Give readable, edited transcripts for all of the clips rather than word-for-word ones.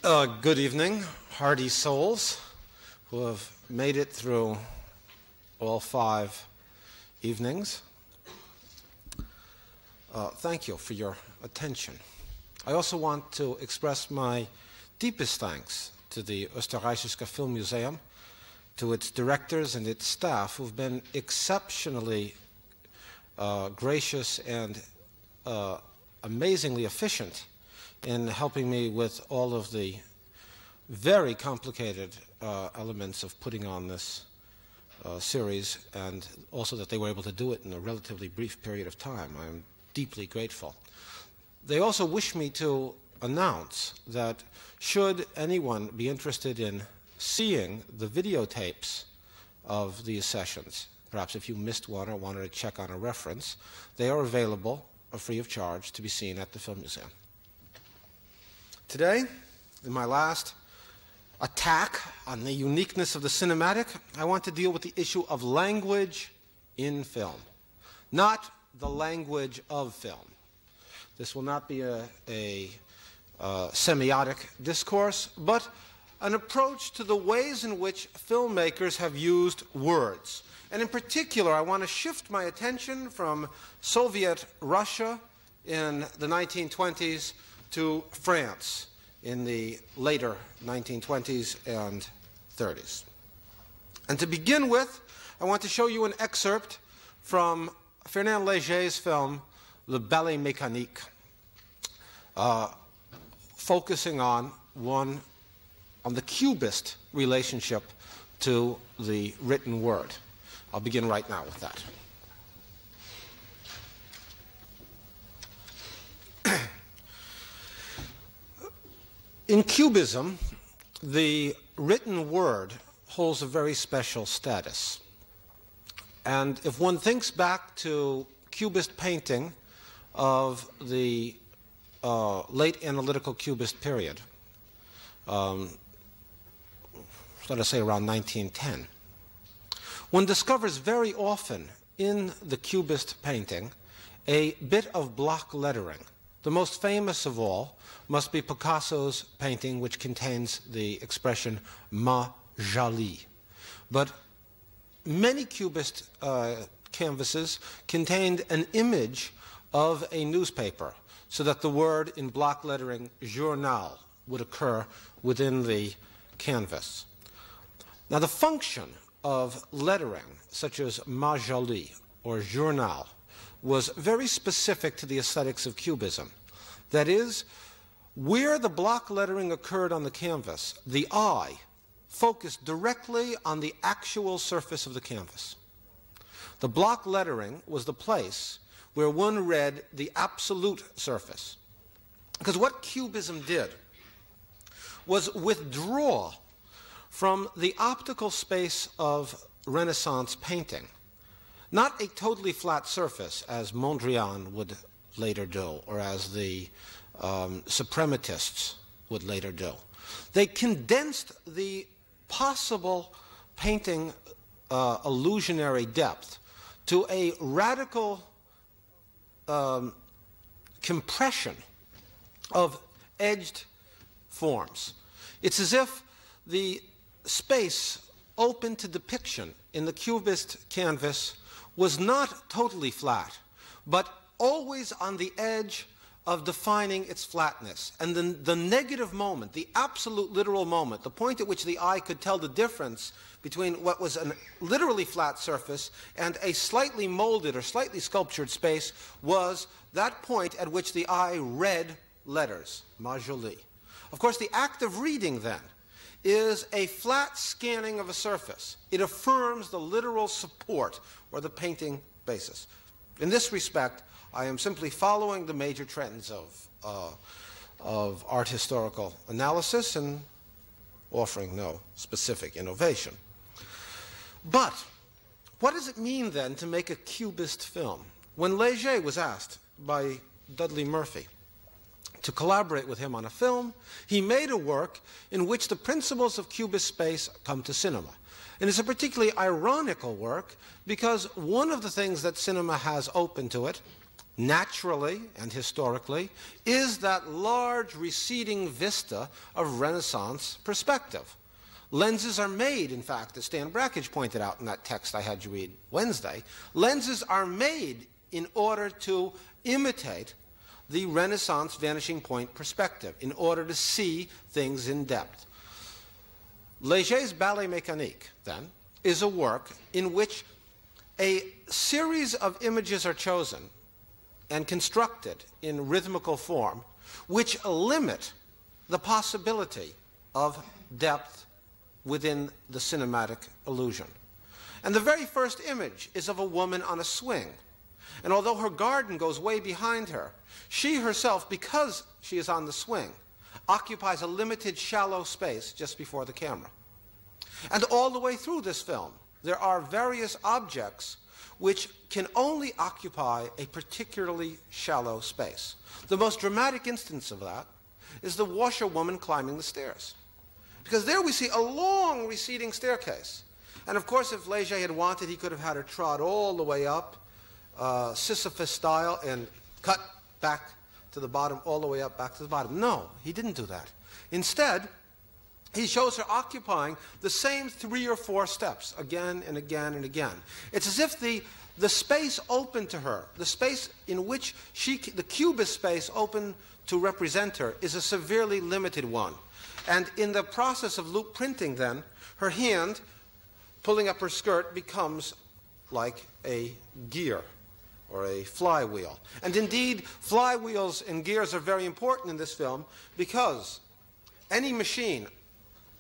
Good evening, hardy souls who have made it through all 5 evenings. Thank you for your attention. I also want to express my deepest thanks to the Österreichische Film Museum, to its directors and its staff who've been exceptionally gracious and amazingly efficient in helping me with all of the very complicated elements of putting on this series, and also that they were able to do it in a relatively brief period of time. I'm deeply grateful. They also wish me to announce that should anyone be interested in seeing the videotapes of these sessions, perhaps if you missed one or wanted to check on a reference, they are available free of charge to be seen at the Film Museum. Today, in my last attack on the uniqueness of the cinematic, I want to deal with the issue of language in film, not the language of film. This will not be a semiotic discourse, but an approach to the ways in which filmmakers have used words. And in particular, I want to shift my attention from Soviet Russia in the 1920s to France in the later 1920s and 30s. And to begin with, I want to show you an excerpt from Fernand Léger's film, Le Ballet Mécanique, focusing on the cubist relationship to the written word. I'll begin right now with that. In Cubism, the written word holds a very special status. And if one thinks back to Cubist painting of the late analytical Cubist period, let us say around 1910, one discovers very often in the Cubist painting a bit of block lettering. The most famous of all must be Picasso's painting, which contains the expression "ma jolie." But many Cubist canvases contained an image of a newspaper, so that the word in block lettering journal would occur within the canvas. Now, the function of lettering, such as "ma jolie" or journal, was very specific to the aesthetics of Cubism. That is, where the block lettering occurred on the canvas, the eye focused directly on the actual surface of the canvas. The block lettering was the place where one read the absolute surface. Because what Cubism did was withdraw from the optical space of Renaissance painting, not a totally flat surface, as Mondrian would later do, or as the suprematists would later do. They condensed the possible painting illusionary depth to a radical compression of edged forms. It's as if the space open to depiction in the Cubist canvas was not totally flat, but always on the edge of defining its flatness. And then the negative moment, the absolute literal moment, the point at which the eye could tell the difference between what was a literally flat surface and a slightly molded or slightly sculptured space, was that point at which the eye read letters, ma jolie. Of course, the act of reading, then, is a flat scanning of a surface. It affirms the literal support or the painting basis. In this respect, I am simply following the major trends of art historical analysis and offering no specific innovation. But what does it mean, then, to make a Cubist film? When Léger was asked by Dudley Murphy to collaborate with him on a film, he made a work in which the principles of Cubist space come to cinema. And it's a particularly ironical work because one of the things that cinema has open to it naturally and historically, is that large receding vista of Renaissance perspective. Lenses are made, in fact, as Stan Brakhage pointed out in that text I had you read Wednesday, lenses are made in order to imitate the Renaissance vanishing point perspective, in order to see things in depth. Léger's Ballet Mécanique, then, is a work in which a series of images are chosen and constructed in rhythmical form, which limit the possibility of depth within the cinematic illusion. And the very first image is of a woman on a swing. And although her garden goes way behind her, she herself, because she is on the swing, occupies a limited shallow space just before the camera. And all the way through this film, there are various objects which can only occupy a particularly shallow space. The most dramatic instance of that is the washerwoman climbing the stairs. Because there we see a long receding staircase. And of course, if Léger had wanted, he could have had her trot all the way up, Sisyphus style, and cut back to the bottom, all the way up back to the bottom. No, he didn't do that. Instead, he shows her occupying the same 3 or 4 steps again and again and again. It's as if the space open to her, the space in which the cubist space open to represent her, is a severely limited one. And in the process of loop printing, then, her hand pulling up her skirt becomes like a gear or a flywheel. And indeed, flywheels and gears are very important in this film, because any machine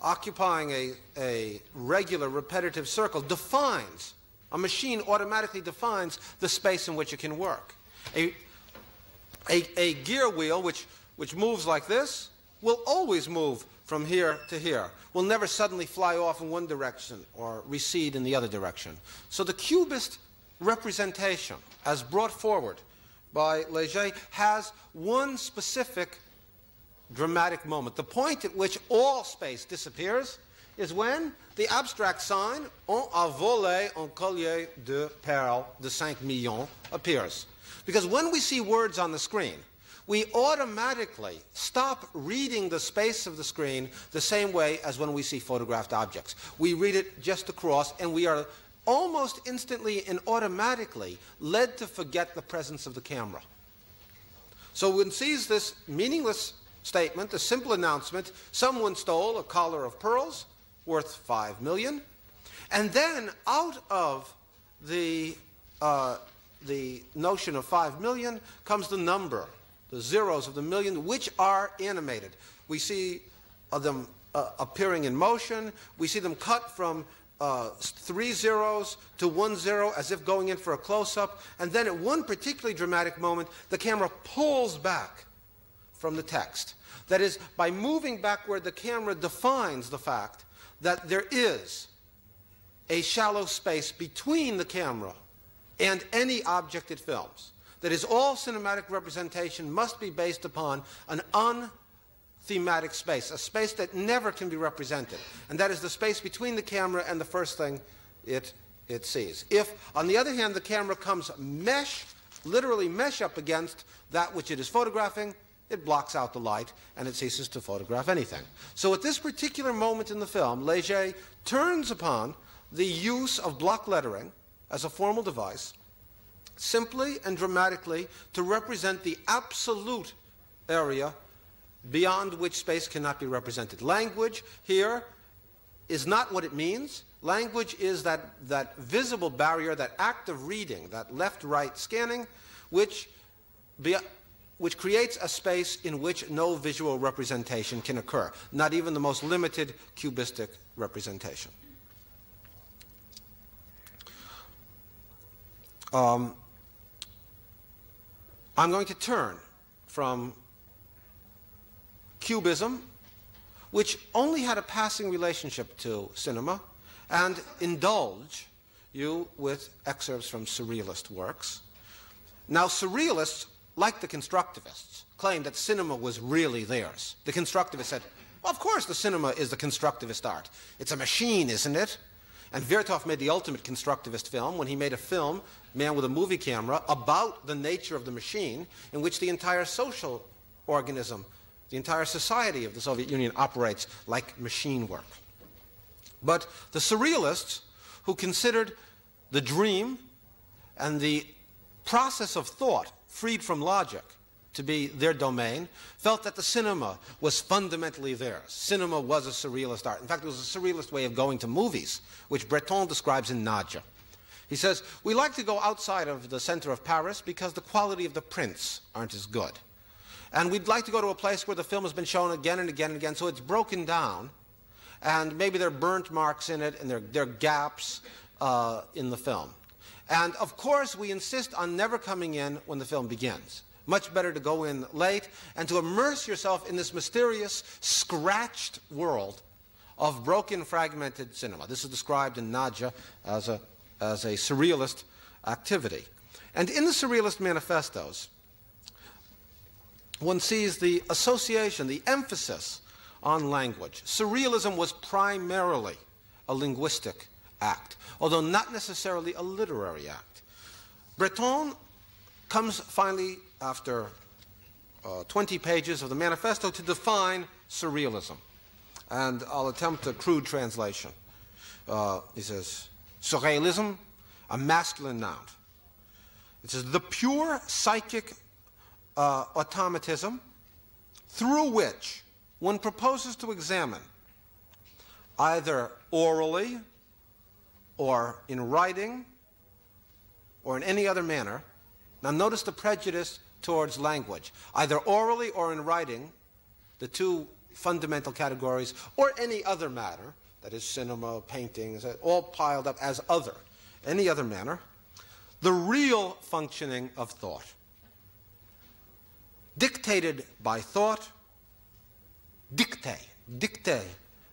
occupying a regular repetitive circle defines, a machine automatically defines the space in which it can work. A gear wheel which moves like this will always move from here to here, will never suddenly fly off in one direction or recede in the other direction. So the cubist representation, as brought forward by Léger, has one specific dramatic moment. The point at which all space disappears is when the abstract sign "On a volé un collier de perles de 5 millions" appears. Because when we see words on the screen, we automatically stop reading the space of the screen the same way as when we see photographed objects. We read it just across, and we are almost instantly and automatically led to forget the presence of the camera. So one sees this meaningless statement, a simple announcement: someone stole a collar of pearls worth 5 million. And then out of the notion of 5 million comes the number, the zeros of the million, which are animated. We see them appearing in motion. We see them cut from 3 zeros to 1 zero, as if going in for a close-up. And then at one particularly dramatic moment, the camera pulls back from the text. That is, by moving backward, the camera defines the fact that there is a shallow space between the camera and any object it films. That is, all cinematic representation must be based upon an unthematic space, a space that never can be represented. And that is the space between the camera and the first thing it sees. If, on the other hand, the camera comes literally mesh up against that which it is photographing, it blocks out the light and it ceases to photograph anything. So at this particular moment in the film, Léger turns upon the use of block lettering as a formal device, simply and dramatically, to represent the absolute area beyond which space cannot be represented. Language here is not what it means. Language is that visible barrier, that act of reading, that left-right scanning, which creates a space in which no visual representation can occur, not even the most limited cubistic representation. I'm going to turn from Cubism, which only had a passing relationship to cinema, and indulge you with excerpts from Surrealist works. Now, Surrealists, like the Constructivists, claimed that cinema was really theirs. The Constructivists said, well, of course the cinema is the constructivist art. It's a machine, isn't it? And Vertov made the ultimate constructivist film when he made a film, Man with a Movie Camera, about the nature of the machine, in which the entire social organism, the entire society of the Soviet Union operates like machine work. But the surrealists, who considered the dream and the process of thought freed from logic to be their domain, felt that the cinema was fundamentally theirs. Cinema was a surrealist art. In fact, it was a surrealist way of going to movies, which Breton describes in Nadja. He says, we like to go outside of the center of Paris because the quality of the prints aren't as good. And we'd like to go to a place where the film has been shown again and again and again, so it's broken down, and maybe there are burnt marks in it, and there are gaps in the film. And of course, we insist on never coming in when the film begins. Much better to go in late and to immerse yourself in this mysterious, scratched world of broken, fragmented cinema. This is described in Nadja as a surrealist activity. And in the surrealist manifestos, one sees the association, the emphasis on language. Surrealism was primarily a linguistic act, although not necessarily a literary act. Breton comes finally, after 20 pages of the manifesto, to define surrealism. And I'll attempt a crude translation. He says, surrealism, a masculine noun. It says, the pure psychic automatism through which one proposes to examine, either orally or in writing or in any other manner. Now notice the prejudice towards language. Either orally or in writing, the two fundamental categories, or any other matter, that is cinema, paintings, all piled up as other, any other manner, the real functioning of thought. Dictated by thought, dictée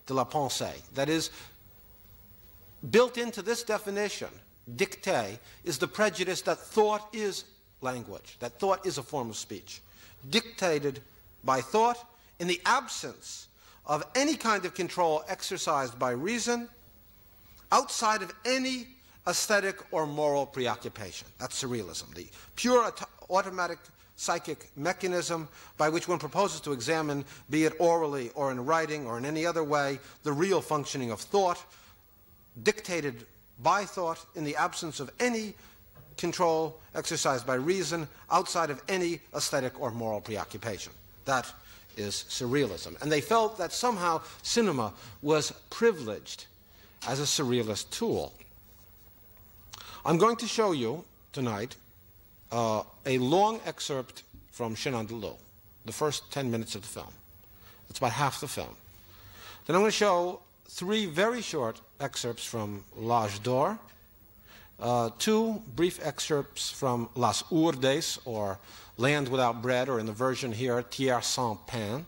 de la pensée. That is, built into this definition, dictée, is the prejudice that thought is language, that thought is a form of speech. Dictated by thought in the absence of any kind of control exercised by reason, outside of any aesthetic or moral preoccupation. That's surrealism, the pure automatic psychic mechanism by which one proposes to examine, be it orally or in writing or in any other way, the real functioning of thought, dictated by thought in the absence of any control exercised by reason, outside of any aesthetic or moral preoccupation. That is surrealism. And they felt that somehow cinema was privileged as a surrealist tool. I'm going to show you tonight a long excerpt from Chenin de l'eau, the first 10 minutes of the film. It's about half the film. Then I'm going to show 3 very short excerpts from L'Âge d'Or, 2 brief excerpts from Las Urdes, or Land Without Bread, or in the version here, Terre sans pain.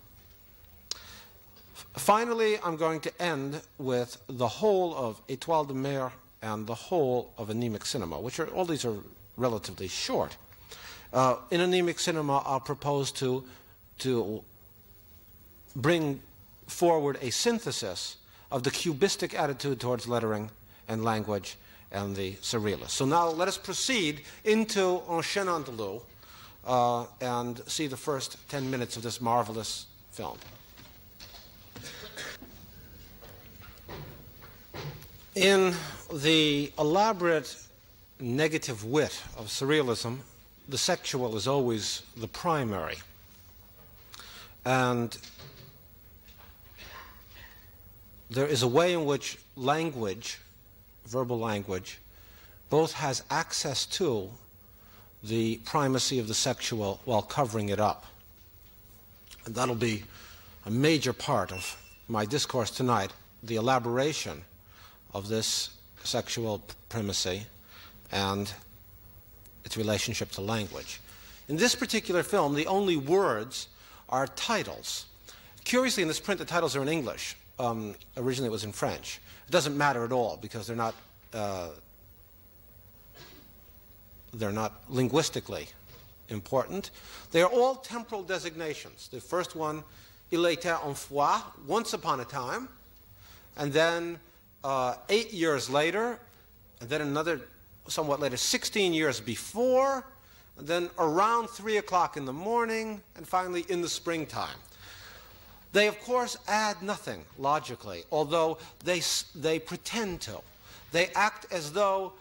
Finally, I'm going to end with the whole of Étoile de Mer and the whole of Anemic Cinema, which are, all these are relatively short. In Anemic Cinema, I'll propose to bring forward a synthesis of the cubistic attitude towards lettering and language and the surrealists. So now let us proceed into Un Chenin de l'eau and see the first 10 minutes of this marvelous film. In the elaborate negative wit of surrealism, the sexual is always the primary. And there is a way in which language, verbal language, both has access to the primacy of the sexual while covering it up. And that'll be a major part of my discourse tonight, the elaboration of this sexual primacy and its relationship to language. In this particular film, the only words are titles. Curiously, in this print, the titles are in English. Originally, it was in French. It doesn't matter at all because they're not linguistically important. They are all temporal designations. The first one, il était une fois, once upon a time, and then 8 years later, and then another somewhat later, 16 years before, and then around 3 o'clock in the morning, and finally in the springtime. They, of course, add nothing logically, although they pretend to. They act as though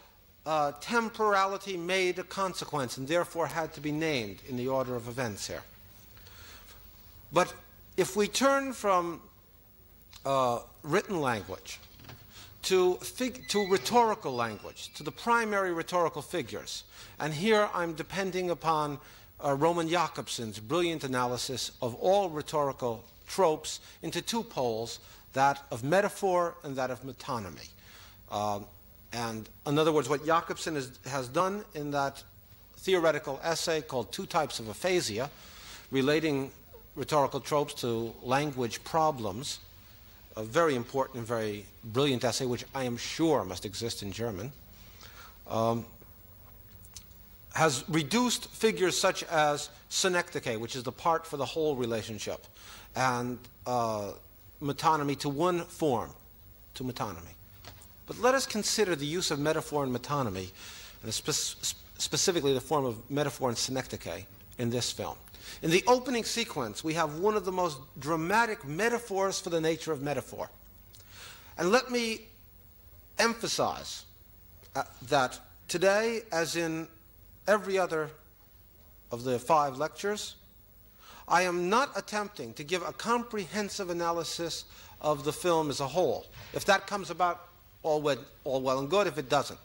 temporality made a consequence and therefore had to be named in the order of events here. But if we turn from written language to rhetorical language, to the primary rhetorical figures, and here I'm depending upon Roman Jakobson's brilliant analysis of all rhetorical tropes into two poles, that of metaphor and that of metonymy. And in other words, what Jakobson has done in that theoretical essay called Two Types of Aphasia, relating rhetorical tropes to language problems, a very important and very brilliant essay, which I am sure must exist in German, has reduced figures such as synecdoche, which is the part for the whole relationship, and metonymy to one form, to metonymy. But let us consider the use of metaphor and metonymy, and specifically the form of metaphor and synecdoche in this film. In the opening sequence, we have one of the most dramatic metaphors for the nature of metaphor. And let me emphasize that today, as in every other of the 5 lectures, I am not attempting to give a comprehensive analysis of the film as a whole. If that comes about, all well and good. If it doesn't,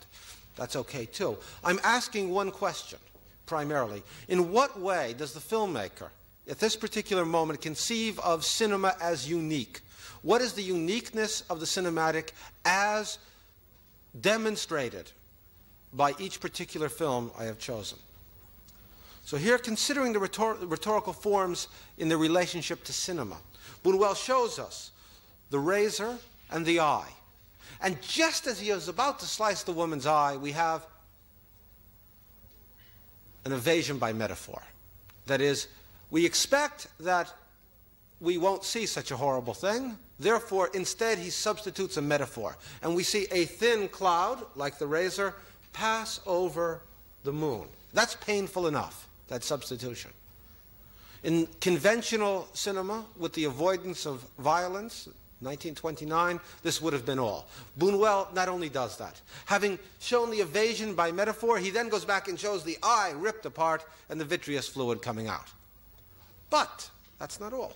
that's okay too. I'm asking one question, primarily. In what way does the filmmaker, at this particular moment, conceive of cinema as unique? What is the uniqueness of the cinematic as demonstrated by each particular film I have chosen? So here, considering the rhetorical forms in their relationship to cinema, Buñuel shows us the razor and the eye. And just as he is about to slice the woman's eye, we have an evasion by metaphor. That is, we expect that we won't see such a horrible thing. Therefore, instead, he substitutes a metaphor. And we see a thin cloud, like the razor, pass over the moon. That's painful enough, that substitution. In conventional cinema, with the avoidance of violence, 1929, this would have been all. Buñuel not only does that. Having shown the evasion by metaphor, he then goes back and shows the eye ripped apart and the vitreous fluid coming out. But that's not all.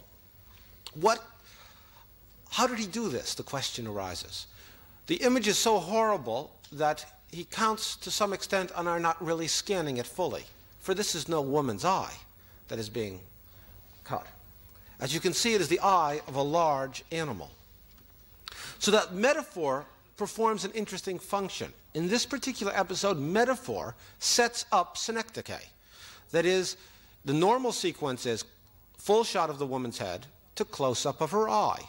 How did he do this? The question arises. The image is so horrible that he counts to some extent on our not really scanning it fully. For this is no woman's eye that is being cut. As you can see, it is the eye of a large animal. So that metaphor performs an interesting function. In this particular episode, metaphor sets up synecdoche. That is, the normal sequence is full shot of the woman's head to close-up of her eye.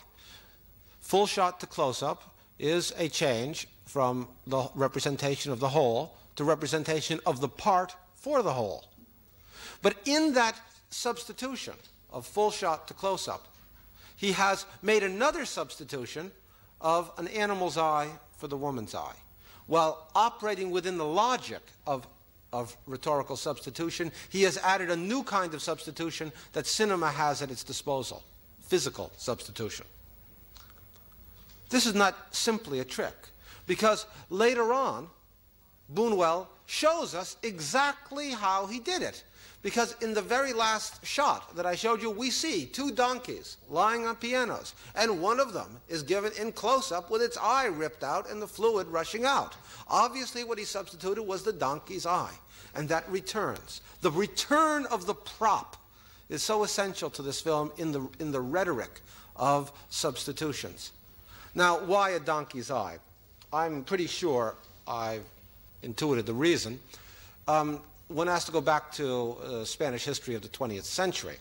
Full shot to close-up is a change from the representation of the whole to representation of the part for the whole. But in that substitution of full shot to close-up, he has made another substitution of an animal's eye for the woman's eye. While operating within the logic of rhetorical substitution, he has added a new kind of substitution that cinema has at its disposal, physical substitution. This is not simply a trick, because later on, Buñuel shows us exactly how he did it. Because in the very last shot that I showed you, we see 2 donkeys lying on pianos, and one of them is given in close-up with its eye ripped out and the fluid rushing out. Obviously, what he substituted was the donkey's eye, and that returns. The return of the prop is so essential to this film in the rhetoric of substitutions. Now, why a donkey's eye? I'm pretty sure I've intuited the reason. One has to go back to Spanish history of the 20th century.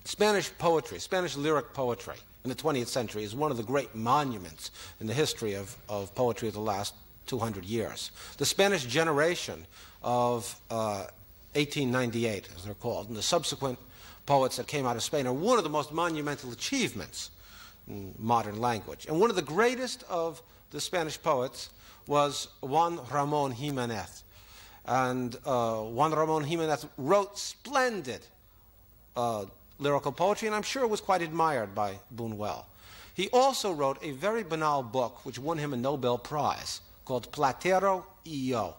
Spanish poetry, Spanish lyric poetry in the 20th century is one of the great monuments in the history of poetry of the last 200 years. The Spanish generation of 1898, as they're called, and the subsequent poets that came out of Spain are one of the most monumental achievements in modern language. And one of the greatest of the Spanish poets, was Juan Ramón Jiménez. And Juan Ramón Jiménez wrote splendid lyrical poetry, and I'm sure was quite admired by Buñuel. He also wrote a very banal book which won him a Nobel Prize called Platero y Yo,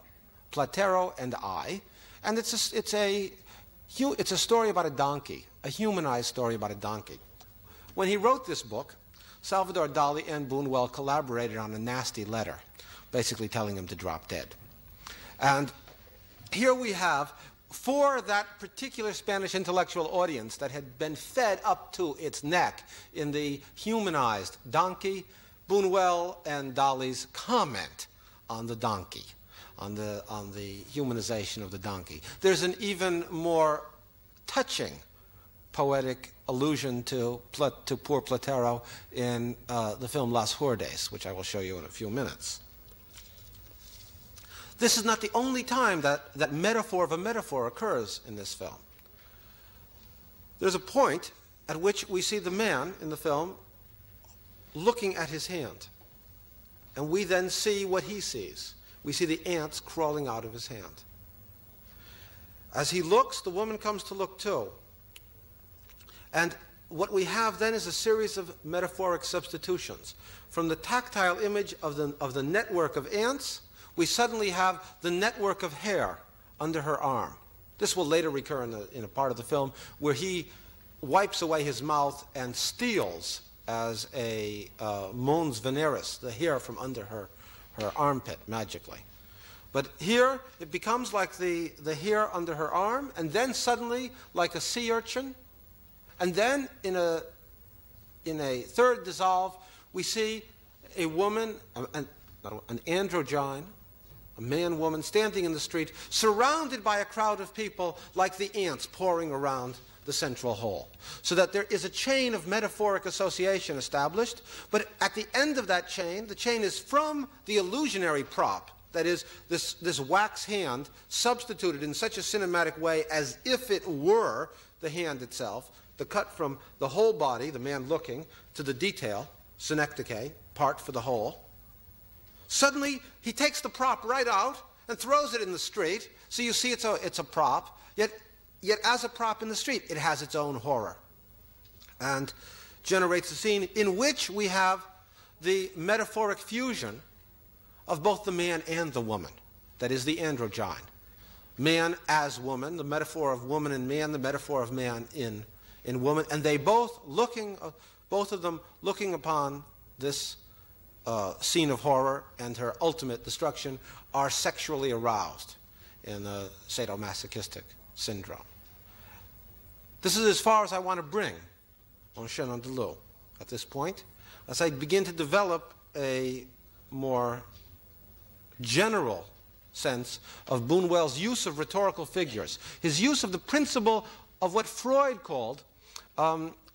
Platero and I, and it's a story about a donkey, a humanized story about a donkey. When he wrote this book, Salvador Dali and Buñuel collaborated on a nasty letter, basically telling him to drop dead. And here we have, for that particular Spanish intellectual audience that had been fed up to its neck in the humanized donkey, Buñuel and Dali's comment on the donkey, on the humanization of the donkey. There's an even more touching poetic allusion to poor Platero in the film Las Hurdes, which I will show you in a few minutes. This is not the only time that metaphor of a metaphor occurs in this film. There's a point at which we see the man in the film looking at his hand, and we then see what he sees. We see the ants crawling out of his hand. As he looks, the woman comes to look too. And what we have then is a series of metaphoric substitutions. From the tactile image of the network of ants, we suddenly have the network of hair under her arm. This will later recur in a part of the film where he wipes away his mouth and steals, as a mons veneris, the hair from under her armpit magically. But here it becomes like the hair under her arm, and then suddenly like a sea urchin. And then in a third dissolve, we see a woman, an androgyne, a man-woman standing in the street, surrounded by a crowd of people like the ants pouring around the central hole. So that there is a chain of metaphoric association established, but at the end of that chain, the chain is from the illusionary prop, that is, this wax hand substituted in such a cinematic way as if it were the hand itself, the cut from the whole body, the man looking, to the detail, synecdoche, part for the whole. Suddenly, he takes the prop right out and throws it in the street. So you see it's a prop, yet as a prop in the street, it has its own horror. And generates a scene in which we have the metaphoric fusion of both the man and the woman. That is the androgyne. Man as woman, the metaphor of woman and man, the metaphor of man in woman. And they both of them looking upon this scene of horror and her ultimate destruction, are sexually aroused in the sadomasochistic syndrome. This is as far as I want to bring on Chenin de Loup at this point, as I begin to develop a more general sense of Buñuel's use of rhetorical figures, his use of the principle of what Freud called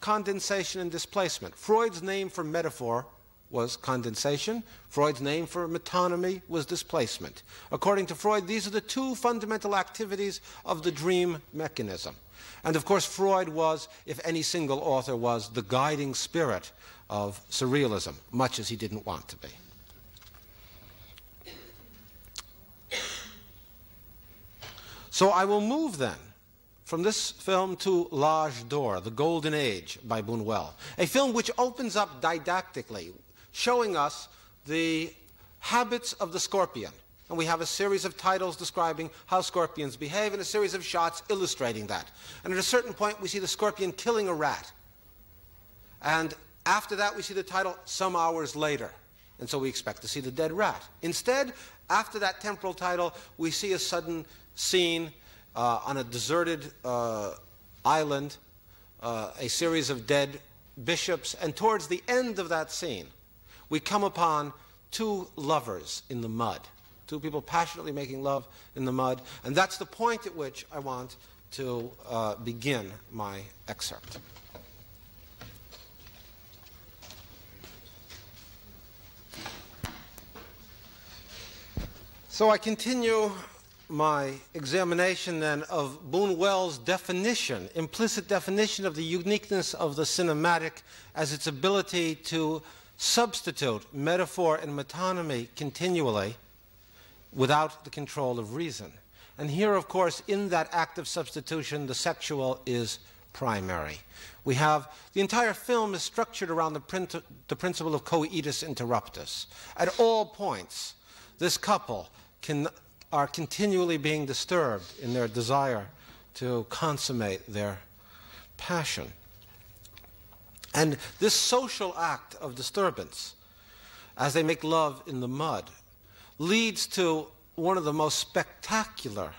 condensation and displacement. Freud's name for metaphor was condensation. Freud's name for metonymy was displacement. According to Freud, these are the two fundamental activities of the dream mechanism. And of course, Freud was, if any single author was, the guiding spirit of surrealism, much as he didn't want to be. So I will move then from this film to L'Âge d'Or, The Golden Age by Buñuel, a film which opens up didactically, showing us the habits of the scorpion. And we have a series of titles describing how scorpions behave and a series of shots illustrating that. And at a certain point, we see the scorpion killing a rat. And after that, we see the title, Some Hours Later. And so we expect to see the dead rat. Instead, after that temporal title, we see a sudden scene on a deserted island, a series of dead bishops, and towards the end of that scene, we come upon two lovers in the mud, two people passionately making love in the mud, and that's the point at which I want to begin my excerpt. So I continue my examination then of Buñuel's definition, implicit definition of the uniqueness of the cinematic as its ability to substitute metaphor and metonymy continually without the control of reason. And here, of course, in that act of substitution, the sexual is primary. We have, the entire film is structured around the principle of coitus interruptus. At all points, this couple are continually being disturbed in their desire to consummate their passion. And this social act of disturbance, as they make love in the mud, leads to one of the most spectacular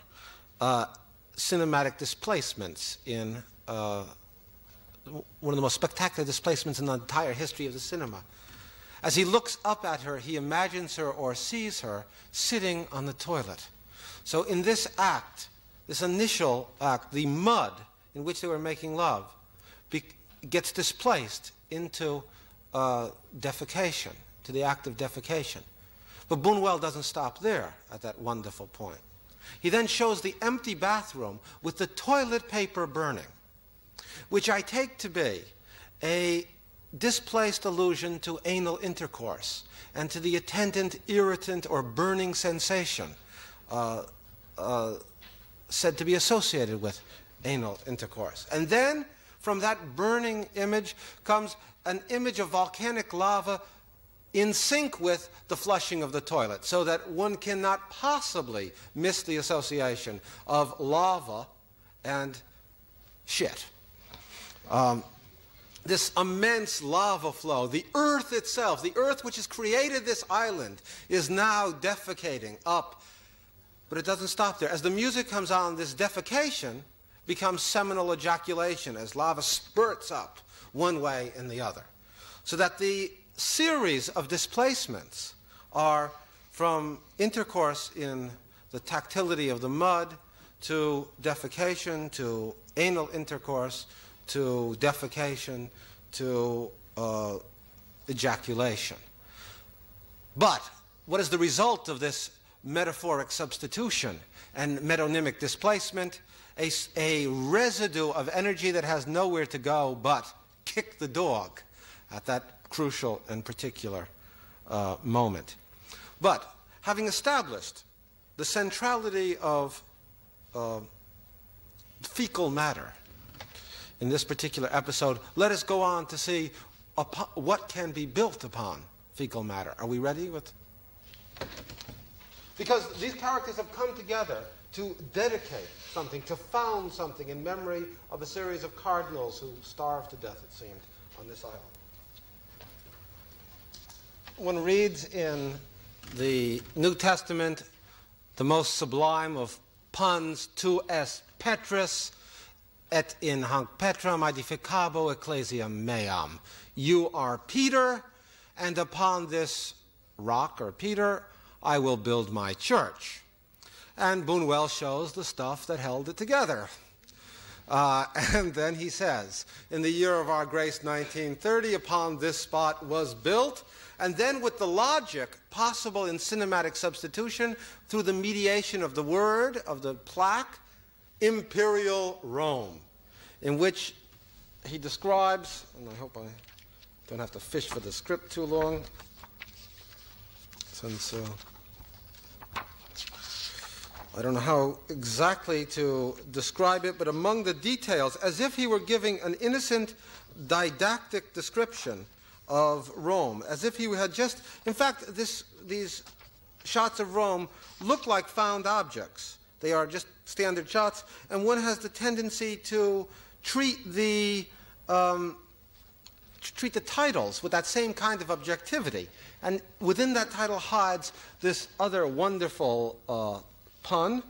cinematic displacements in one of the most spectacular displacements in the entire history of the cinema. As he looks up at her, he imagines her or sees her sitting on the toilet. So in this act, this initial act, the mud in which they were making love gets displaced into defecation, to the act of defecation. But Buñuel doesn't stop there at that wonderful point. He then shows the empty bathroom with the toilet paper burning, which I take to be a displaced allusion to anal intercourse and to the attendant irritant or burning sensation said to be associated with anal intercourse. And then from that burning image comes an image of volcanic lava in sync with the flushing of the toilet, so that one cannot possibly miss the association of lava and shit. This immense lava flow, the earth itself, the earth which has created this island, is now defecating up. But it doesn't stop there. As the music comes on, this defecation becomes seminal ejaculation as lava spurts up one way and the other. So that the series of displacements are from intercourse in the tactility of the mud to defecation to anal intercourse to defecation to ejaculation. But what is the result of this metaphoric substitution and metonymic displacement? A residue of energy that has nowhere to go but kick the dog at that crucial and particular moment. But having established the centrality of fecal matter in this particular episode, let us go on to see what can be built upon fecal matter. Are we ready with? Because these characters have come together to dedicate something, to found something in memory of a series of cardinals who starved to death, it seemed, on this island. One reads in the New Testament the most sublime of puns, tu es Petrus, et in hanc Petram aedificabo ecclesiam meam. You are Peter, and upon this rock, or Peter, I will build my church. And Buñuel shows the stuff that held it together. And then he says, in the year of our grace 1930, upon this spot was built, and then with the logic possible in cinematic substitution through the mediation of the word, of the plaque, Imperial Rome, in which he describes, and I hope I don't have to fish for the script too long, since I don't know how exactly to describe it, but among the details, as if he were giving an innocent didactic description of Rome, as if he had just, in fact, these shots of Rome look like found objects. They are just standard shots, and one has the tendency to treat the titles with that same kind of objectivity. And within that title hides this other wonderful pun,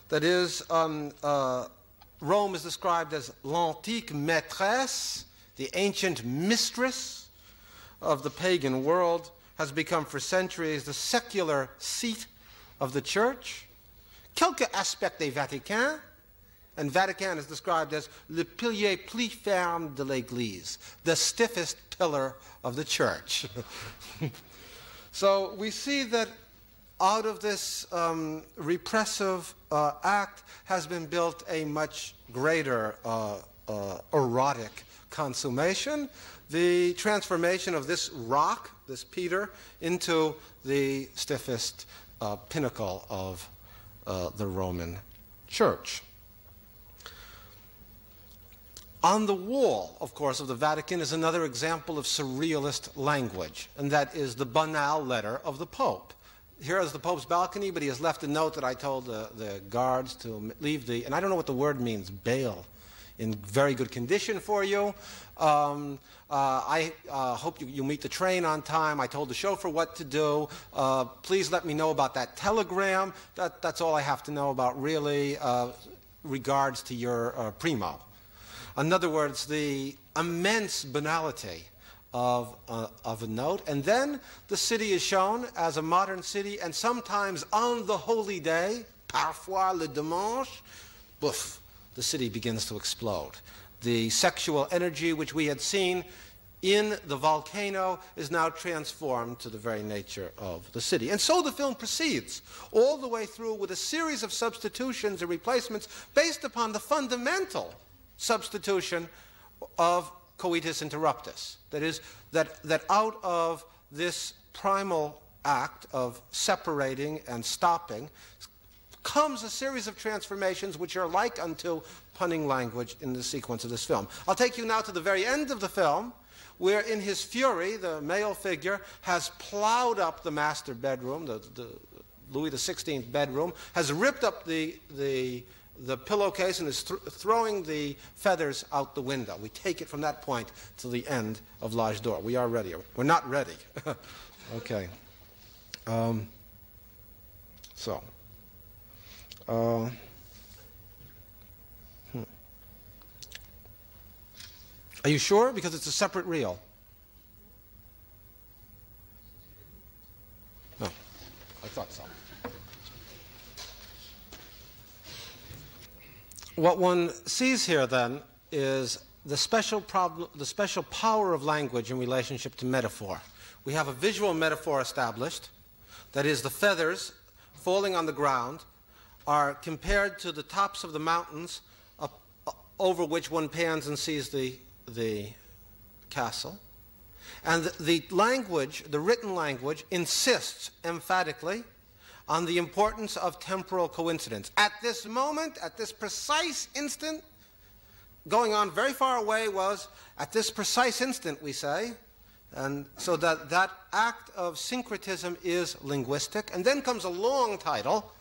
that is, Rome is described as l'antique maîtresse, the ancient mistress of the pagan world, has become for centuries the secular seat of the church. Quelques aspects des Vatican, and Vatican is described as le pilier plus ferme de l'Église, the stiffest pillar of the church. So we see that out of this repressive act has been built a much greater erotic consummation, the transformation of this rock, this Peter, into the stiffest pinnacle of the Roman Church. On the wall, of course, of the Vatican is another example of surrealist language, and that is the banal letter of the Pope. Here is the Pope's balcony, but he has left a note that I told the guards to leave and I don't know what the word means, bail, in very good condition for you. I hope you meet the train on time. I told the chauffeur what to do. Please let me know about that telegram. That's all I have to know about, really. Regards to your primo. In other words, the immense banality of a note. And then the city is shown as a modern city, and sometimes on the holy day, parfois le dimanche, boof, the city begins to explode. The sexual energy which we had seen in the volcano is now transformed to the very nature of the city. And so the film proceeds all the way through with a series of substitutions and replacements based upon the fundamental substitution of coitus interruptus. That is, that out of this primal act of separating and stopping comes a series of transformations which are like unto punning language in the sequence of this film. I'll take you now to the very end of the film, where in his fury, the male figure has plowed up the master bedroom, the Louis XVI bedroom, has ripped up the pillowcase and is throwing the feathers out the window. We take it from that point to the end of L'Âge d'Or. We are ready. We're not ready. Okay. Are you sure? Because it's a separate reel. No, I thought so. What one sees here, then, is the special power of language in relationship to metaphor. We have a visual metaphor established, that is, the feathers falling on the ground are compared to the tops of the mountains over which one pans and sees the castle. And the language, the written language, insists emphatically on the importance of temporal coincidence. At this moment, at this precise instant, going on very far away was, at this precise instant, we say, and so that act of syncretism is linguistic. And then comes a long title,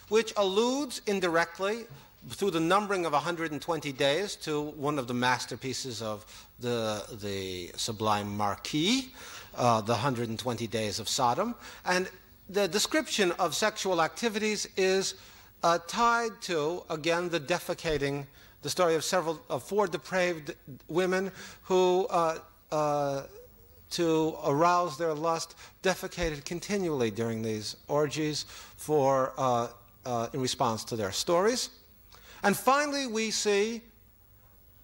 which alludes indirectly, through the numbering of 120 days, to one of the masterpieces of the sublime Marquis, the 120 Days of Sodom. And the description of sexual activities is tied to, again, the story of four depraved women who, to arouse their lust, defecated continually during these orgies in response to their stories. And finally, we see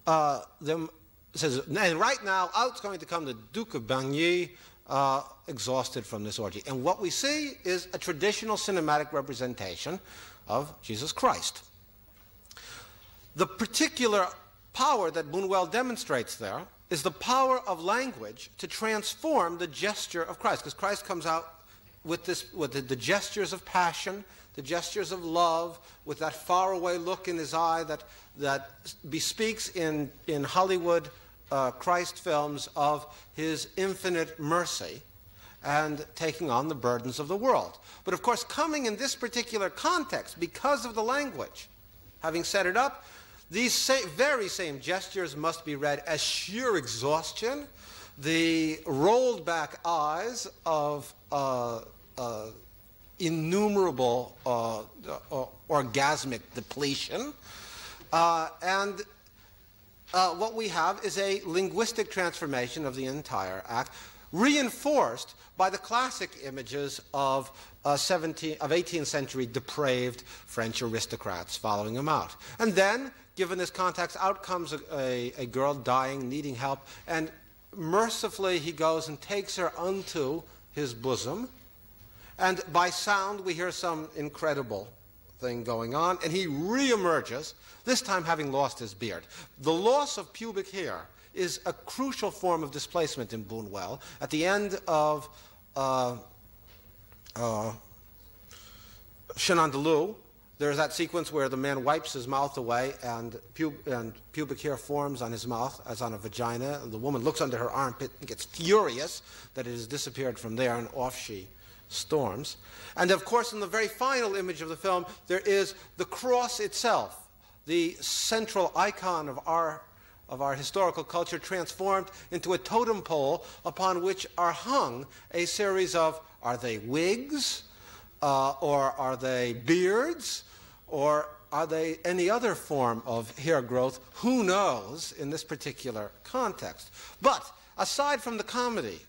them, it says, and right now, out's going to come the Duke of Bagny, exhausted from this orgy. And what we see is a traditional cinematic representation of Jesus Christ. The particular power that Buñuel demonstrates there is the power of language to transform the gesture of Christ, because Christ comes out with the gestures of passion, the gestures of love, with that faraway look in his eye that bespeaks in Hollywood Christ films of his infinite mercy and taking on the burdens of the world. But of course, coming in this particular context, because of the language, having set it up, these very same gestures must be read as sheer exhaustion, the rolled back eyes of innumerable orgasmic depletion, and what we have is a linguistic transformation of the entire act, reinforced by the classic images of 18th century depraved French aristocrats following him out. And then, given this context, out comes a girl dying, needing help, and mercifully he goes and takes her unto his bosom, and by sound we hear some incredible thing going on, and he re-emerges, this time having lost his beard. The loss of pubic hair is a crucial form of displacement in Buñuel. At the end of Chenin de Loup, there's that sequence where the man wipes his mouth away and pubic hair forms on his mouth as on a vagina. The woman looks under her armpit and gets furious that it has disappeared from there, and off she storms. And of course, in the very final image of the film, there is the cross itself, the central icon of our historical culture, transformed into a totem pole upon which are hung a series of, are they wigs, or are they beards, or are they any other form of hair growth? Who knows in this particular context? But aside from the comedy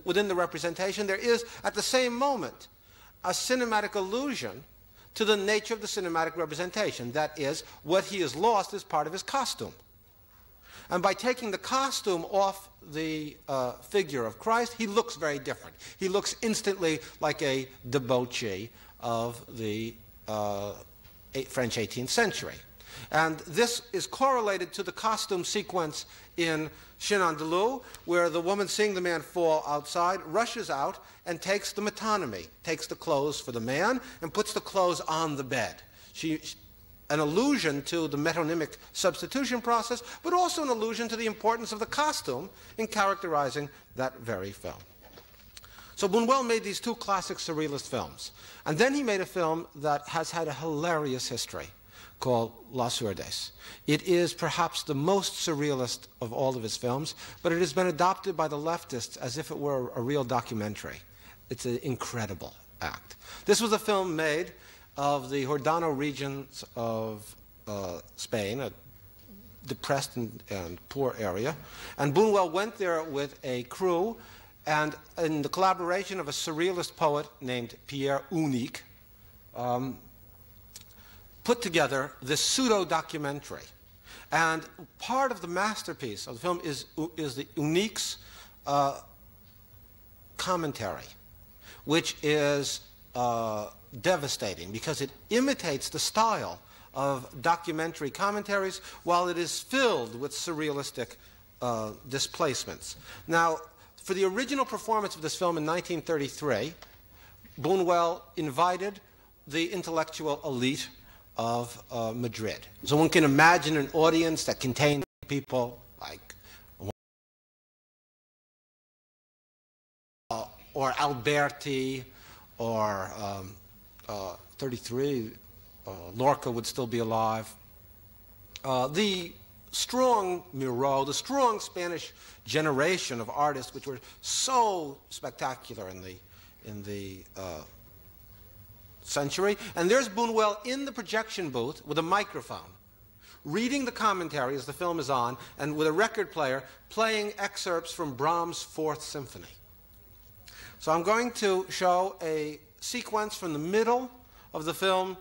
within the representation, there is at the same moment a cinematic allusion to the nature of the cinematic representation. That is, what he has lost is part of his costume. And by taking the costume off the figure of Christ, he looks very different. He looks instantly like a debauchee of the French 18th century. And this is correlated to the costume sequence in Chenin de Loup, where the woman, seeing the man fall outside, rushes out and takes the metonymy, takes the clothes for the man and puts the clothes on the bed. An allusion to the metonymic substitution process, but also an allusion to the importance of the costume in characterizing that very film. So Buñuel made these two classic surrealist films. And then he made a film that has had a hilarious history called Las Urdes. It is perhaps the most surrealist of all of his films, but it has been adopted by the leftists as if it were a real documentary. It's an incredible act. This was a film made of the Jordano regions of Spain, a depressed and poor area. And Buñuel went there with a crew, and in the collaboration of a surrealist poet named Pierre Unique, put together this pseudo-documentary. And part of the masterpiece of the film is the Unique's commentary, which is devastating because it imitates the style of documentary commentaries while it is filled with surrealistic displacements. Now, for the original performance of this film in 1933, Buñuel invited the intellectual elite of Madrid. So one can imagine an audience that contained people like or Alberti, or 33, Lorca would still be alive. The strong Miro, the strong Spanish generation of artists which were so spectacular in the century. And there's Buñuel in the projection booth with a microphone, reading the commentary as the film is on, and with a record player playing excerpts from Brahms' Fourth Symphony. So I'm going to show a sequence from the middle of the film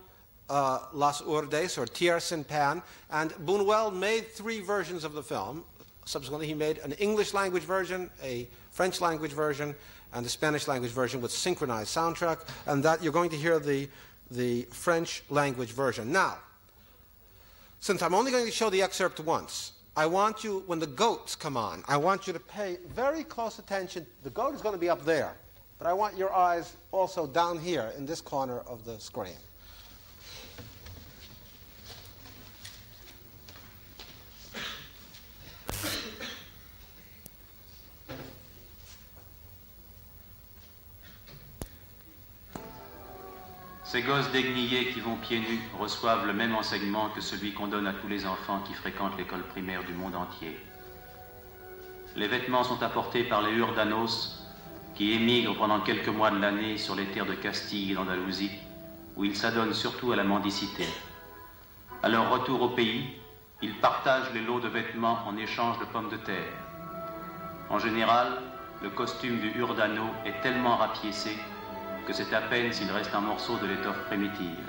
Las Urdes, or Tierra sin Pan, and Buñuel made 3 versions of the film. Subsequently, he made an English language version, a French language version, and a Spanish language version with synchronized soundtrack, and that you're going to hear the French language version. Now, since I'm only going to show the excerpt once, I want you, when the goats come on, I want you to pay very close attention. The goat is going to be up there, but I want your eyes also down here in this corner of the screen. Ces gosses déguenillés qui vont pieds nus reçoivent le même enseignement que celui qu'on donne à tous les enfants qui fréquentent l'école primaire du monde entier. Les vêtements sont apportés par les Urdanos qui émigrent pendant quelques mois de l'année sur les terres de Castille et d'Andalousie, où ils s'adonnent surtout à la mendicité. À leur retour au pays, ils partagent les lots de vêtements en échange de pommes de terre. En général, le costume du Urdano est tellement rapiécé que c'est à peine s'il reste un morceau de l'étoffe primitive.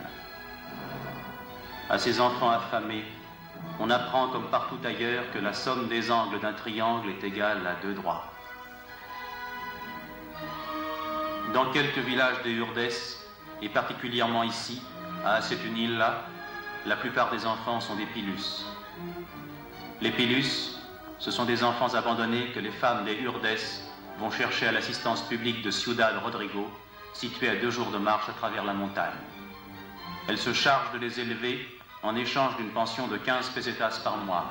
À ces enfants affamés, on apprend comme partout ailleurs que la somme des angles d'un triangle est égale à 2 droits. Dans quelques villages des Urdes, et particulièrement ici, à Sitney, la plupart des enfants sont des pilus. Les pilus, Ce sont des enfants abandonnés que les femmes des Urdes vont chercher à l'assistance publique de Ciudad Rodrigo, située à 2 jours de marche à travers la montagne. Elles se chargent de les élever en échange d'une pension de 15 pesetas par mois.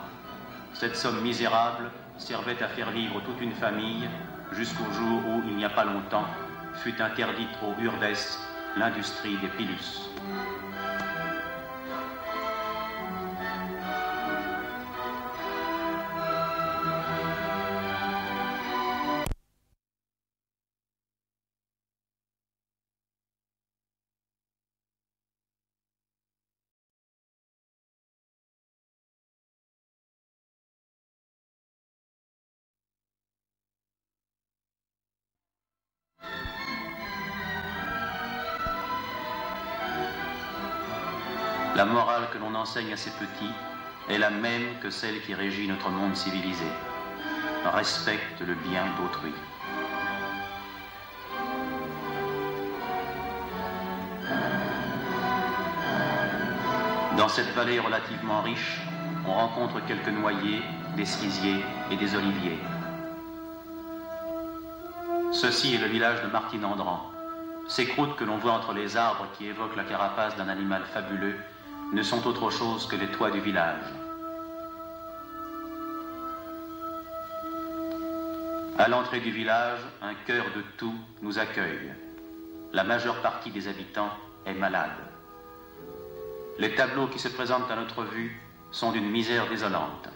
Cette somme misérable servait à faire vivre toute une famille jusqu'au jour où, il n'y a pas longtemps, fut interdite aux Urdes l'industrie des pilus. La morale que l'on enseigne à ces petits est la même que celle qui régit notre monde civilisé. Respecte le bien d'autrui. Dans cette vallée relativement riche, on rencontre quelques noyers, des cerisiers et des oliviers. Ceci est le village de Martinandran. Ces croûtes que l'on voit entre les arbres qui évoquent la carapace d'un animal fabuleux ne sont autre chose que les toits du village. À l'entrée du village, un chœur de tout nous accueille. La majeure partie des habitants est malade. Les tableaux qui se présentent à notre vue sont d'une misère désolante.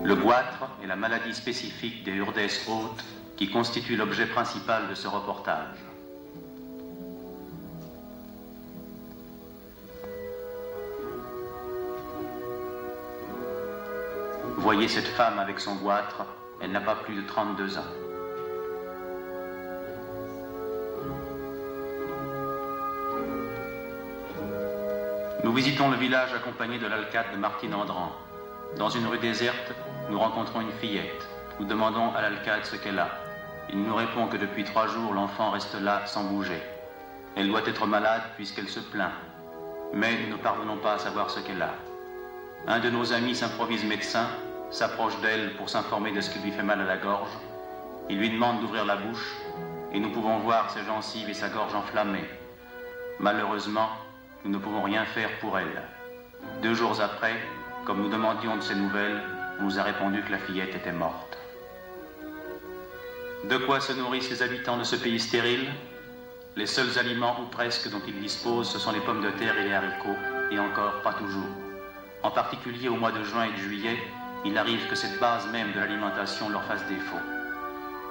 Le goitre est la maladie spécifique des Urdes hautes qui constitue l'objet principal de ce reportage. Voyez cette femme avec son goitre, elle n'a pas plus de 32 ans. Nous visitons le village accompagné de l'alcade de Martinandran. Dans une rue déserte, nous rencontrons une fillette. Nous demandons à l'alcade ce qu'elle a. Il nous répond que depuis 3 jours, l'enfant reste là sans bouger. Elle doit être malade puisqu'elle se plaint. Mais nous ne parvenons pas à savoir ce qu'elle a. Un de nos amis s'improvise médecin, s'approche d'elle pour s'informer de ce qui lui fait mal à la gorge. Il lui demande d'ouvrir la bouche et nous pouvons voir ses gencives et sa gorge enflammée. Malheureusement, nous ne pouvons rien faire pour elle. 2 jours après, comme nous demandions de ses nouvelles, on nous a répondu que la fillette était morte. De quoi se nourrissent les habitants de ce pays stérile? Les seuls aliments ou presque dont ils disposent, ce sont les pommes de terre et les haricots, et encore pas toujours. En particulier au mois de juin et de juillet, il arrive que cette base même de l'alimentation leur fasse défaut.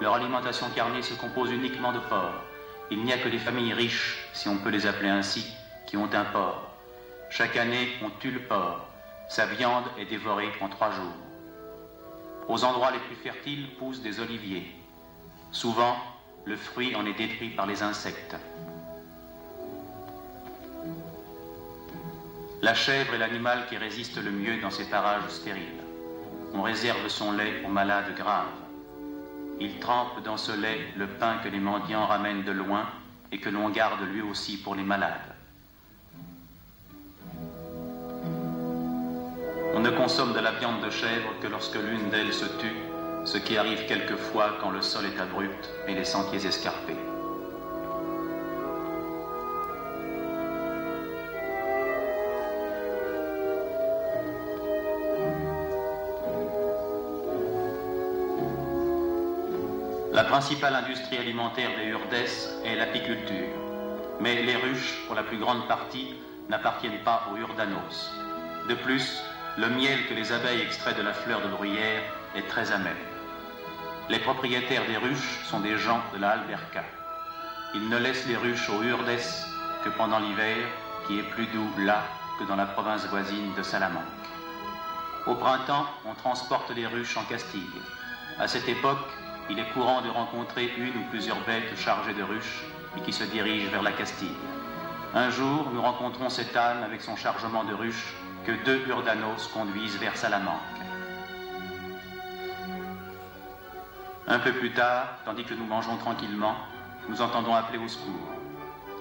Leur alimentation carnée se compose uniquement de porc. Il n'y a que les familles riches, si on peut les appeler ainsi, qui ont un porc. Chaque année, on tue le porc. Sa viande est dévorée en 3 jours. Aux endroits les plus fertiles poussent des oliviers. Souvent, le fruit en est détruit par les insectes. La chèvre est l'animal qui résiste le mieux dans ces parages stériles. On réserve son lait aux malades graves. Il trempe dans ce lait le pain que les mendiants ramènent de loin et que l'on garde lui aussi pour les malades. On ne consomme de la viande de chèvre que lorsque l'une d'elles se tue, ce qui arrive quelquefois quand le sol est abrupt et les sentiers escarpés. La principale industrie alimentaire des Urdes est l'apiculture. Mais les ruches, pour la plus grande partie, n'appartiennent pas aux Urdanos. De plus, le miel que les abeilles extraient de la fleur de bruyère est très amer. Les propriétaires des ruches sont des gens de la Alberca. Ils ne laissent les ruches aux Urdes que pendant l'hiver, qui est plus doux là que dans la province voisine de Salamanque. Au printemps, on transporte les ruches en Castille. À cette époque, il est courant de rencontrer une ou plusieurs bêtes chargées de ruches et qui se dirigent vers la Castille. Un jour, nous rencontrons cet âne avec son chargement de ruches que 2 Urdanos conduisent vers Salamanque. Un peu plus tard, tandis que nous mangeons tranquillement, nous entendons appeler au secours.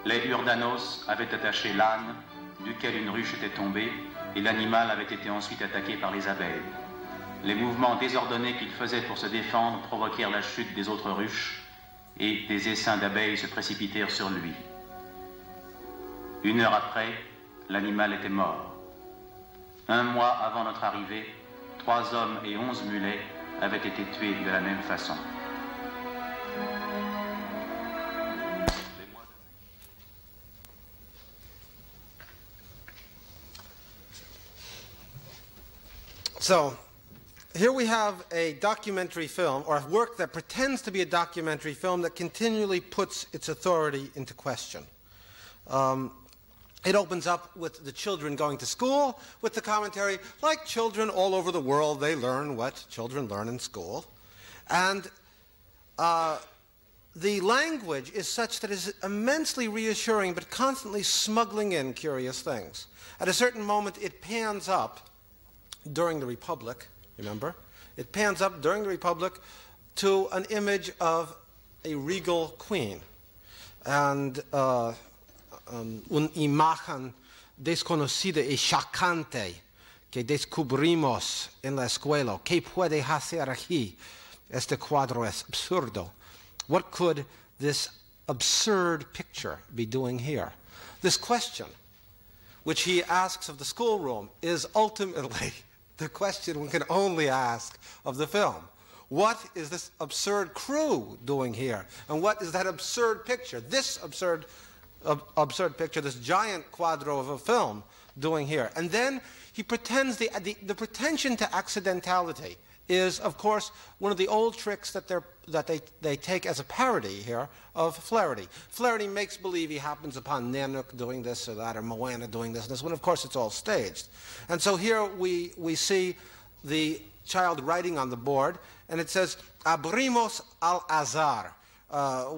Les Urdanos avaient attaché l'âne, duquel une ruche était tombée, et l'animal avait été ensuite attaqué par les abeilles. Les mouvements désordonnés qu'il faisait pour se défendre provoquèrent la chute des autres ruches, et des essaims d'abeilles se précipitèrent sur lui. 1 heure après, l'animal était mort. 1 mois avant notre arrivée, 3 hommes et 11 mulets avaient été tués de la même façon. So, here we have a documentary film, or a work that pretends to be a documentary film that continually puts its authority into question. It opens up with the children going to school, with the commentary, like children all over the world, they learn what children learn in school. And the language is such that it is immensely reassuring, but constantly smuggling in curious things. At a certain moment, it pans up during the Republic, remember? It pans up during the Republic to an image of a regal queen. And un imagen desconocida y chocante que descubrimos en la escuela. ¿Qué puede hacer aquí? Este cuadro es absurdo. What could this absurd picture be doing here? This question, which he asks of the schoolroom, is ultimately the question one can only ask of the film. What is this absurd crew doing here? And what is that absurd picture, this absurd picture, this giant quadro of a film doing here? And then he pretends, the pretension to accidentality is, of course, one of the old tricks that they take as a parody here of Flaherty. Flaherty makes believe he happens upon Nanook doing this or that, or Moana doing this and this, when of course it's all staged. And so here we see the child writing on the board, and it says, Abrimos al azar.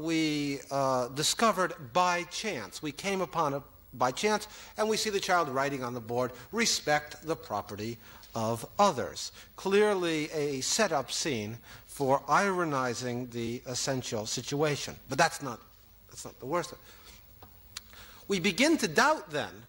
We discovered by chance. We came upon it by chance, and we see the child writing on the board, respect the property of others. Clearly a set-up scene for ironizing the essential situation. But that's not the worst. We begin to doubt then,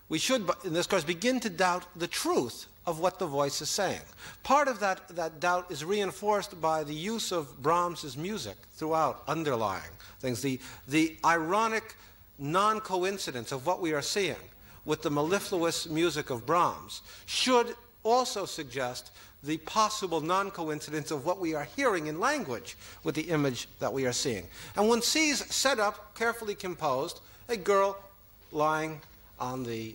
we should, in this course, begin to doubt the truth of what the voice is saying. Part of that doubt is reinforced by the use of Brahms's music throughout, underlying things. The ironic non-coincidence of what we are seeing with the mellifluous music of Brahms should also suggest the possible non-coincidence of what we are hearing in language with the image that we are seeing. And one sees set up, carefully composed, a girl lying on the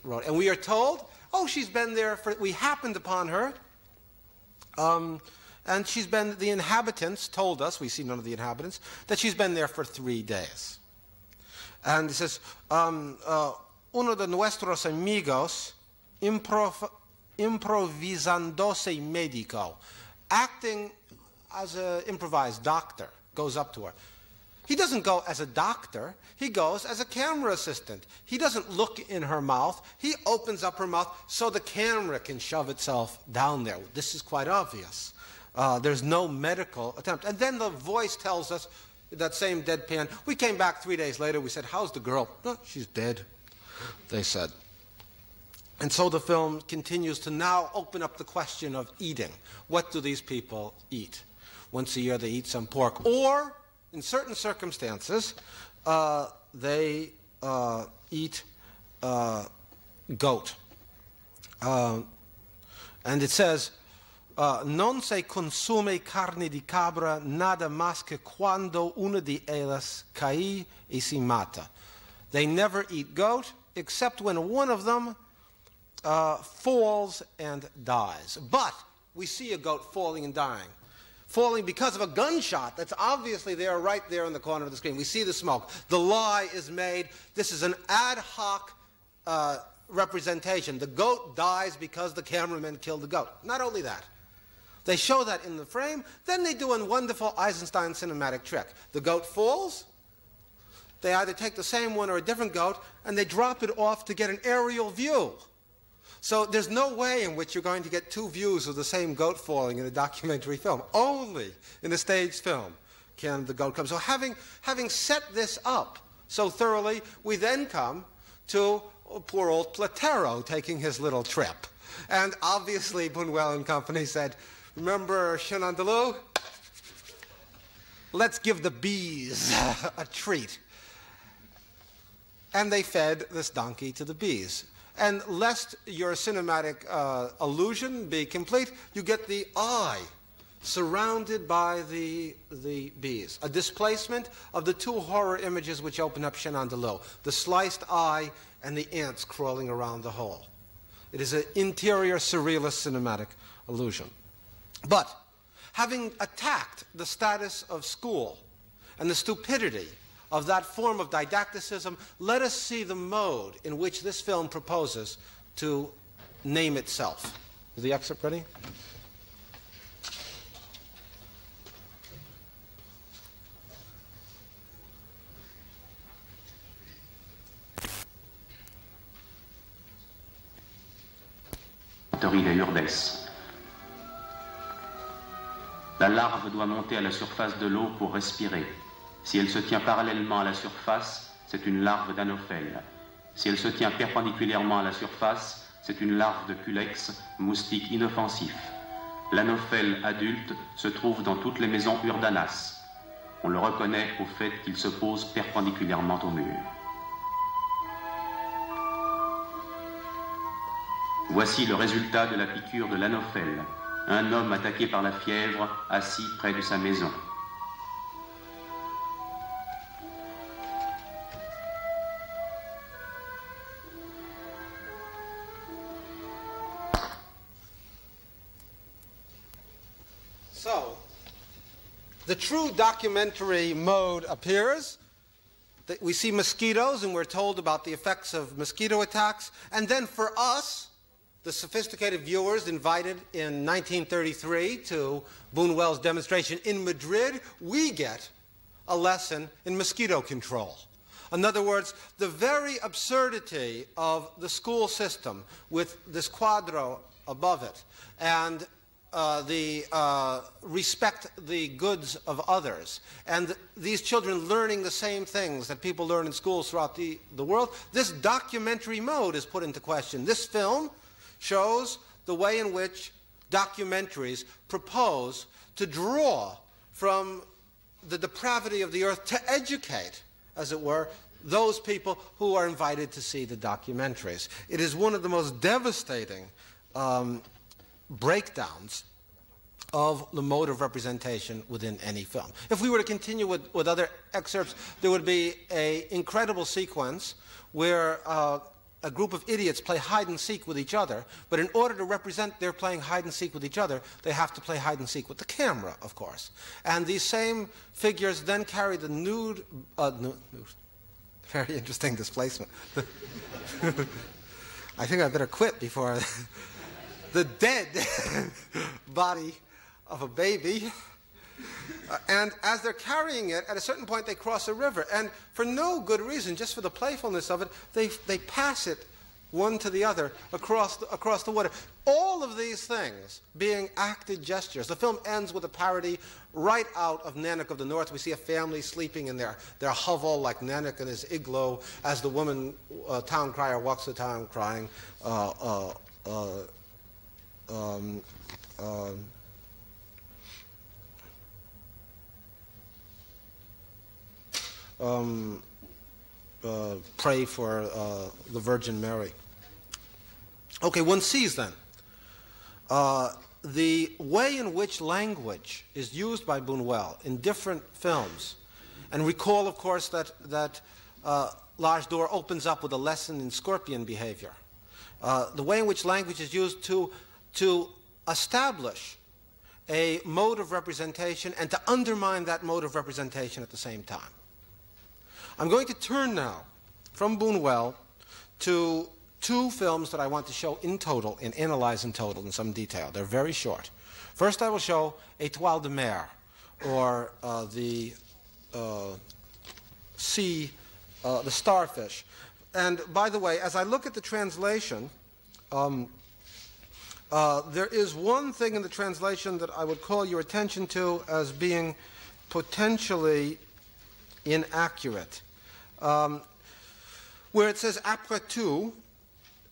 road. And we are told, oh, she's been there we happened upon her, and she's been, the inhabitants told us, we see none of the inhabitants, that she's been there for 3 days. And it says, uno de nuestros amigos improvisándose médico, acting as an improvised doctor, goes up to her. He doesn't go as a doctor, he goes as a camera assistant. He doesn't look in her mouth, he opens up her mouth so the camera can shove itself down there. This is quite obvious. There's no medical attempt. And then the voice tells us, that same deadpan, we came back 3 days later, we said, how's the girl? Oh, she's dead, they said. And so the film continues to now open up the question of eating. What do these people eat? Once a year they eat some pork. Or, in certain circumstances, they eat goat. And it says, non se consume carne di cabra nada más que cuando una de ellas cae y se mata. They never eat goat except when one of them falls and dies. But we see a goat falling and dying. Falling because of a gunshot that's obviously there, right there in the corner of the screen. We see the smoke. The lie is made. This is an ad hoc representation. The goat dies because the cameraman killed the goat. Not only that. They show that in the frame. Then they do a wonderful Eisenstein cinematic trick. The goat falls. They either take the same one or a different goat, and they drop it off to get an aerial view. So there's no way in which you're going to get 2 views of the same goat falling in a documentary film. Only in a staged film can the goat come? So having set this up so thoroughly, we then come to poor old Platero taking his little trip. And obviously Buñuel and company said, remember Shenandoah? Let's give the bees a treat. And they fed this donkey to the bees. And lest your cinematic illusion be complete, you get the eye surrounded by the bees. A displacement of the two horror images which open up Shenandoah, the sliced eye and the ants crawling around the hole. It is an interior surrealist cinematic illusion. But having attacked the status of school and the stupidity of that form of didacticism, let us see the mode in which this film proposes to name itself. Is the excerpt ready? Les Urdes. La larve doit monter à la surface de l'eau pour respirer. Si elle se tient parallèlement à la surface, c'est une larve d'anophèle. Si elle se tient perpendiculairement à la surface, c'est une larve de culex, moustique inoffensif. L'anophèle adulte se trouve dans toutes les maisons urdanas. On le reconnaît au fait qu'il se pose perpendiculairement au mur. Voici le résultat de la piqûre de l'anophèle. Un homme attaqué par la fièvre, assis près de sa maison. So, the true documentary mode appears. We see mosquitoes and we're told about the effects of mosquito attacks. And then for us, the sophisticated viewers invited in 1933 to Buñuel's demonstration in Madrid, we get a lesson in mosquito control. In other words, the very absurdity of the school system with this quadro above it and respect the goods of others, and these children learning the same things that people learn in schools throughout the world, this documentary mode is put into question. This film shows the way in which documentaries propose to draw from the depravity of the earth to educate, as it were, those people who are invited to see the documentaries. It is one of the most devastating breakdowns of the mode of representation within any film. If we were to continue with other excerpts, there would be an incredible sequence where a group of idiots play hide-and-seek with each other, but in order to represent their playing hide-and-seek with each other, they have to play hide-and-seek with the camera, of course. And these same figures then carry the nude very interesting displacement. I think I better quit before the dead body of a baby. And as they're carrying it, at a certain point they cross a river. And for no good reason, just for the playfulness of it, they pass it one to the other across the water. All of these things being acted gestures. The film ends with a parody right out of Nanak of the North. We see a family sleeping in their hovel like Nanak in his igloo as the woman, town crier, walks the town crying, pray for the Virgin Mary. Okay, one sees then the way in which language is used by Buñuel in different films. And recall, of course, that L'Âge d'Or opens up with a lesson in scorpion behavior. The way in which language is used to establish a mode of representation and to undermine that mode of representation at the same time. I'm going to turn now from Buñuel to two films that I want to show in total and analyze in total in some detail. They're very short. First, I will show Étoile de Mer, or the starfish. And by the way, as I look at the translation, there is one thing in the translation that I would call your attention to as being potentially inaccurate. Where it says après tout,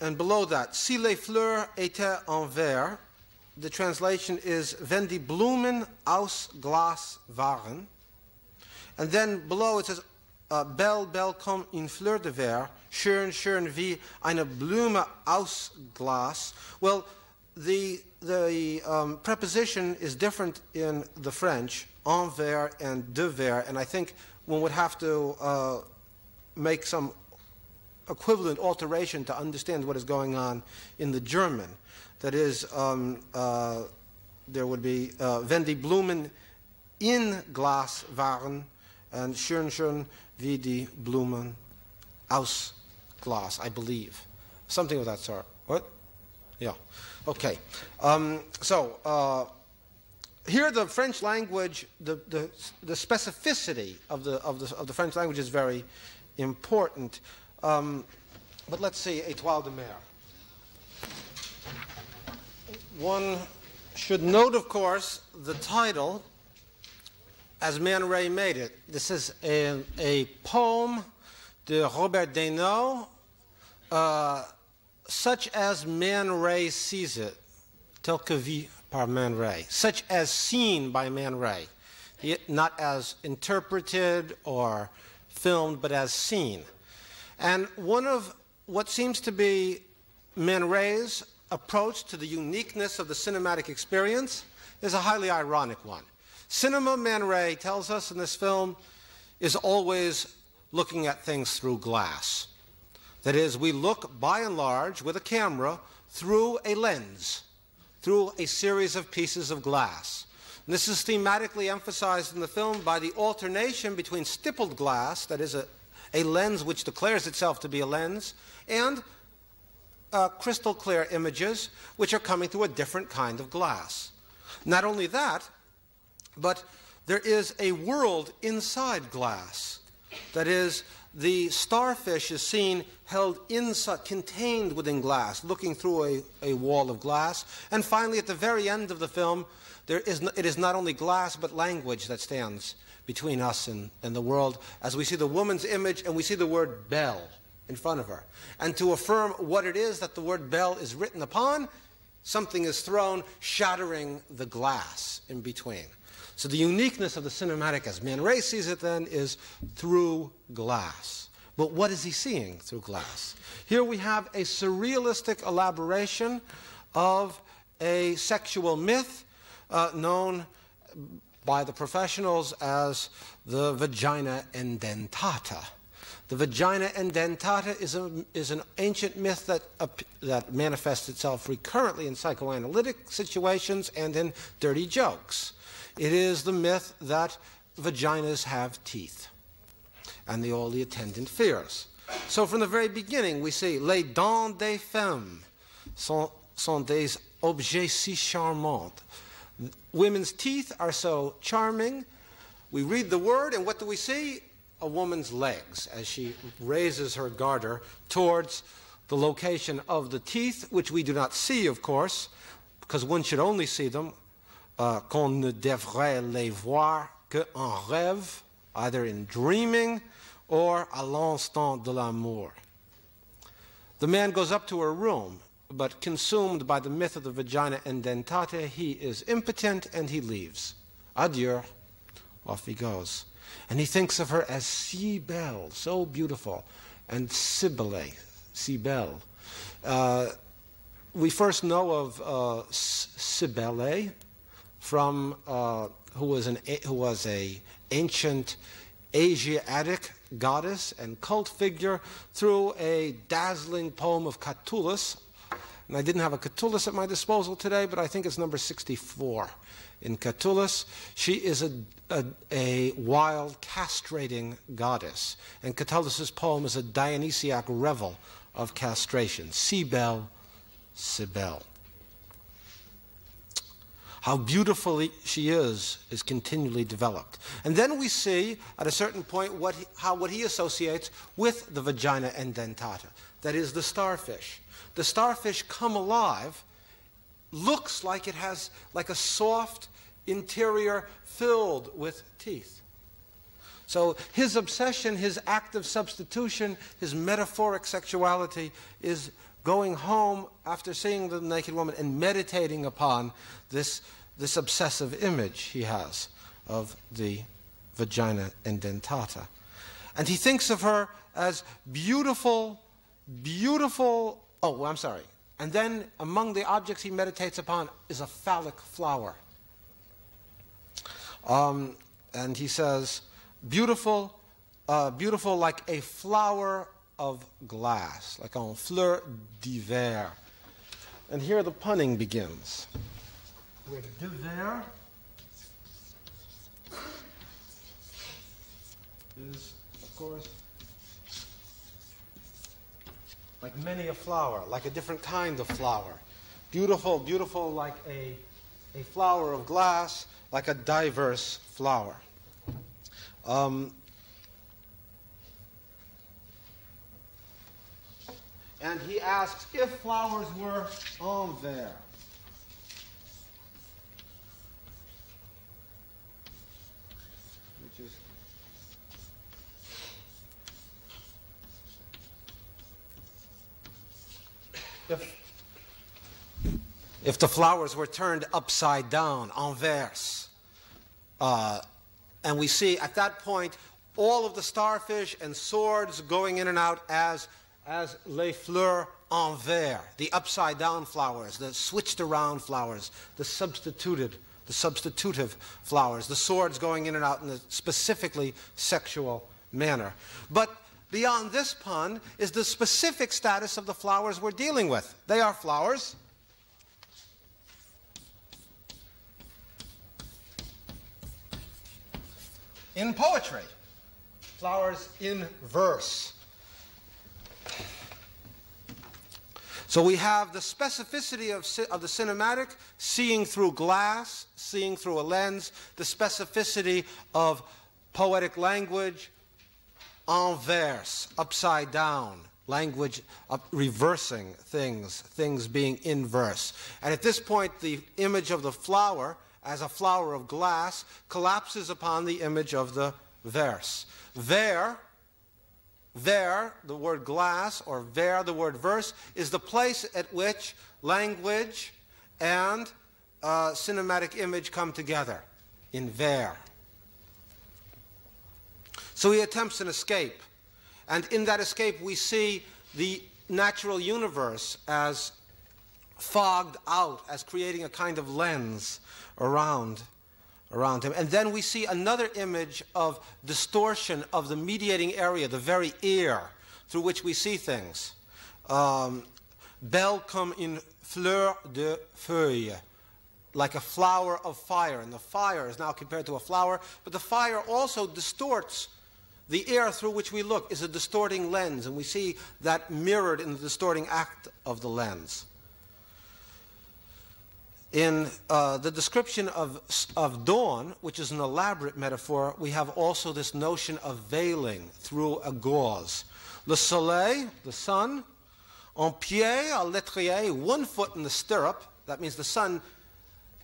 and below that, si les fleurs étaient en verre, the translation is wenn die Blumen aus Glas waren. And then below it says belle, belle comme une fleur de verre, schön, schön wie eine Blume aus Glas. Well, the preposition is different in the French, en verre and de verre, and I think one would have to make some equivalent alteration to understand what is going on in the German. That is, there would be wenn die Blumen in Glas waren and schön, schön wie die Blumen aus Glas, I believe. Something of that sort. What? Yeah. Okay. Here the French language, the specificity of the French language is very important. But let's see, Étoile de Mer. One should note, of course, the title as Man Ray made it. This is a poem de Robert Desnos, such as Man Ray sees it, tel que vu par Man Ray, such as seen by Man Ray, not as interpreted or filmed, but as seen. And one of what seems to be Man Ray's approach to the uniqueness of the cinematic experience is a highly ironic one. Cinema, Man Ray tells us in this film, is always looking at things through glass. That is, we look by and large with a camera through a lens, through a series of pieces of glass. And this is thematically emphasized in the film by the alternation between stippled glass, that is a lens which declares itself to be a lens, and crystal clear images which are coming through a different kind of glass. Not only that, but there is a world inside glass. That is, the starfish is seen held inside, contained within glass, looking through a wall of glass. And finally, at the very end of the film, it is not only glass but language that stands between us and the world, as we see the woman's image and we see the word belle in front of her. And to affirm what it is that the word belle is written upon, something is thrown, shattering the glass in between. So the uniqueness of the cinematic, as Man Ray sees it then, is through glass. But what is he seeing through glass? Here we have a surrealistic elaboration of a sexual myth known by the professionals as the vagina edentata. The vagina edentata is an ancient myth that manifests itself recurrently in psychoanalytic situations and in dirty jokes. It is the myth that vaginas have teeth and all the attendant fears. So from the very beginning we see les dents des femmes sont des objets si charmants. Women's teeth are so charming. We read the word, and what do we see? A woman's legs as she raises her garter towards the location of the teeth, which we do not see, of course, because one should only see them qu'on ne devrait les voir que en rêve, either in dreaming or à l'instant de l'amour. The man goes up to her room, but consumed by the myth of the vagina edentata, he is impotent and he leaves. Adieu. Off he goes. And he thinks of her as si belle, so beautiful, and Cybele, si belle. We first know of Cybele from who was a ancient Asiatic goddess and cult figure through a dazzling poem of Catullus. And I didn't have a Catullus at my disposal today, but I think it's number 64 in Catullus. She is a wild, castrating goddess. And Catullus's poem is a Dionysiac revel of castration. Cybele, Cybele. How beautiful she is continually developed. And then we see, at a certain point, what he associates with the vagina edentata. That is the starfish. The starfish come alive, looks like it has like a soft, interior filled with teeth. So his obsession, his act of substitution, his metaphoric sexuality is going home after seeing the naked woman and meditating upon this obsessive image he has of the vagina indentata. And he thinks of her as beautiful, beautiful, oh, I'm sorry. And then among the objects he meditates upon is a phallic flower. And he says, beautiful, beautiful like a flower of glass, like un fleur d'hiver. And here the punning begins. With d'hiver is, of course, like many a flower, like a different kind of flower. Beautiful, beautiful like a flower of glass, like a diverse flower. And he asks if flowers were en verre. Which is if the flowers were turned upside down, en verse. And we see at that point all of the starfish and swords going in and out as les fleurs en verre, the upside down flowers, the switched around flowers, the substitutive flowers, the swords going in and out in a specifically sexual manner. But beyond this pun is the specific status of the flowers we're dealing with. They are flowers. In poetry, flowers in verse. So we have the specificity of the cinematic, seeing through glass, seeing through a lens, the specificity of poetic language, en verse, upside down, language reversing things being in verse. And at this point, the image of the flower, as a flower of glass, collapses upon the image of the verse. There, the word glass, or there, the word verse, is the place at which language and cinematic image come together, in ver. So he attempts an escape. And in that escape, we see the natural universe as fogged out, as creating a kind of lens around him. And then we see another image of distortion of the mediating area, the very ear through which we see things. Belle comme une fleur de feuille, like a flower of fire. And the fire is now compared to a flower, but the fire also distorts the air through which we look, is a distorting lens, and we see that mirrored in the distorting act of the lens. In the description of dawn, which is an elaborate metaphor, we have also this notion of veiling through a gauze. Le soleil, the sun, en pied à l'étrier, 1 foot in the stirrup. That means the sun,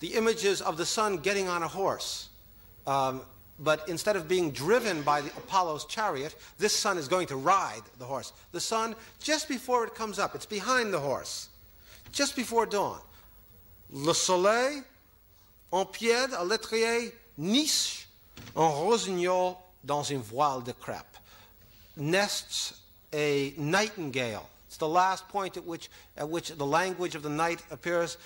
the images of the sun getting on a horse. But instead of being driven by the Apollo's chariot, this sun is going to ride the horse. The sun, just before it comes up, it's behind the horse, just before dawn. Le soleil, en pied à l'étrier, niche un rossignol dans une voile de crêpe. Nests a nightingale. It's the last point at which the language of the night appears.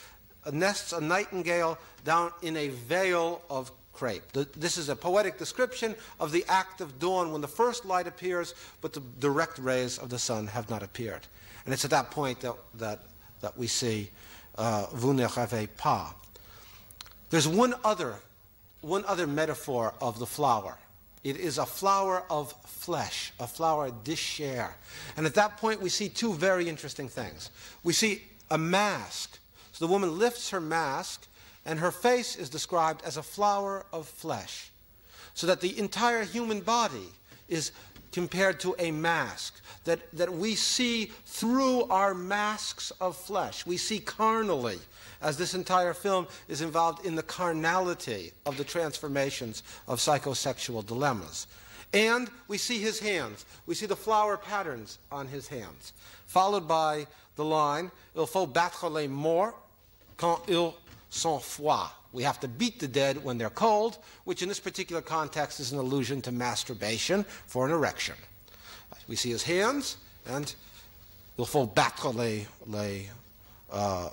Nests a nightingale down in a veil of crepe. This is a poetic description of the act of dawn when the first light appears, but the direct rays of the sun have not appeared. And it's at that point that we see vous ne rêvez pas. There's one other metaphor of the flower. It is a flower of flesh, a flower de chair. And at that point we see two very interesting things. We see a mask. So the woman lifts her mask, and her face is described as a flower of flesh, so that the entire human body is compared to a mask, that we see through our masks of flesh. We see carnally, as this entire film is involved in the carnality of the transformations of psychosexual dilemmas. And we see his hands. We see the flower patterns on his hands, followed by the line, il faut battre les morts quand ils sont froids. We have to beat the dead when they're cold, which in this particular context is an allusion to masturbation for an erection. We see his hands, and il faut battre les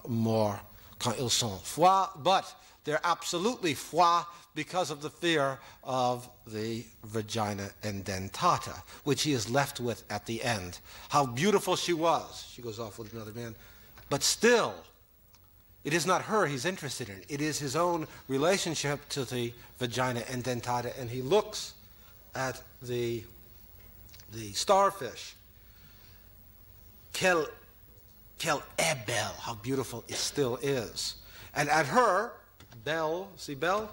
morts quand ils sont froids, but they're absolutely froids because of the fear of the vagina indentata, which he is left with at the end. How beautiful she was. She goes off with another man. But still, it is not her he's interested in. It is his own relationship to the vagina indentata, and he looks at the starfish. Quelle est belle, how beautiful it still is. And at her, Belle, see Belle?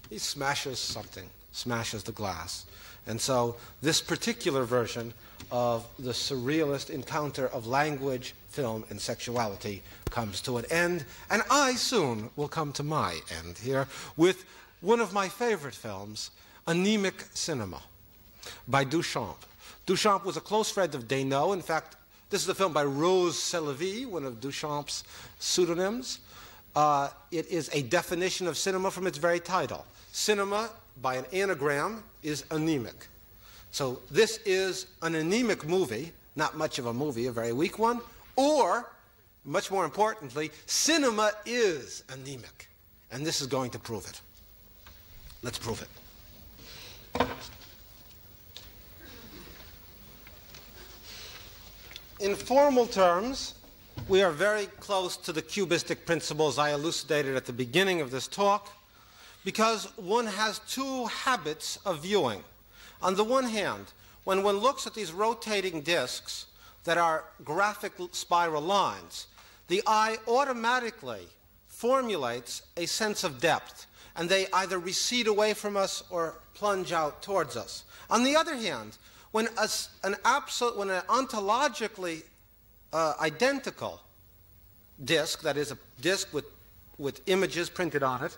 He smashes something, smashes the glass. And so this particular version of the surrealist encounter of language, film, and sexuality comes to an end. And I soon will come to my end here with one of my favorite films, Anemic Cinema, by Duchamp. Duchamp was a close friend of Desnos. In fact, this is a film by Rose Selevy, one of Duchamp's pseudonyms. It is a definition of cinema from its very title. Cinema, by an anagram, is anemic. So this is an anemic movie, not much of a movie, a very weak one, or, much more importantly, cinema is anemic. And this is going to prove it. Let's prove it. In formal terms, we are very close to the cubistic principles I elucidated at the beginning of this talk, because one has two habits of viewing. On the one hand, when one looks at these rotating discs that are graphic spiral lines, the eye automatically formulates a sense of depth, and they either recede away from us or plunge out towards us. On the other hand, when an ontologically identical disc, that is a disc with images printed on it,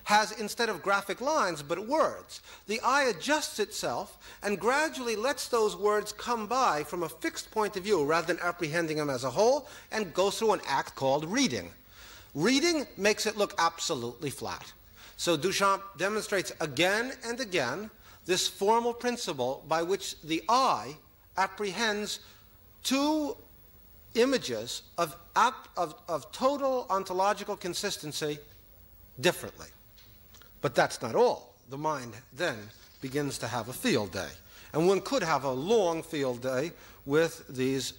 has instead of graphic lines but words, the eye adjusts itself and gradually lets those words come by from a fixed point of view rather than apprehending them as a whole, and goes through an act called reading. Reading makes it look absolutely flat. So Duchamp demonstrates again and again this formal principle by which the eye apprehends two images of total ontological consistency differently. But that's not all. The mind then begins to have a field day. And one could have a long field day with these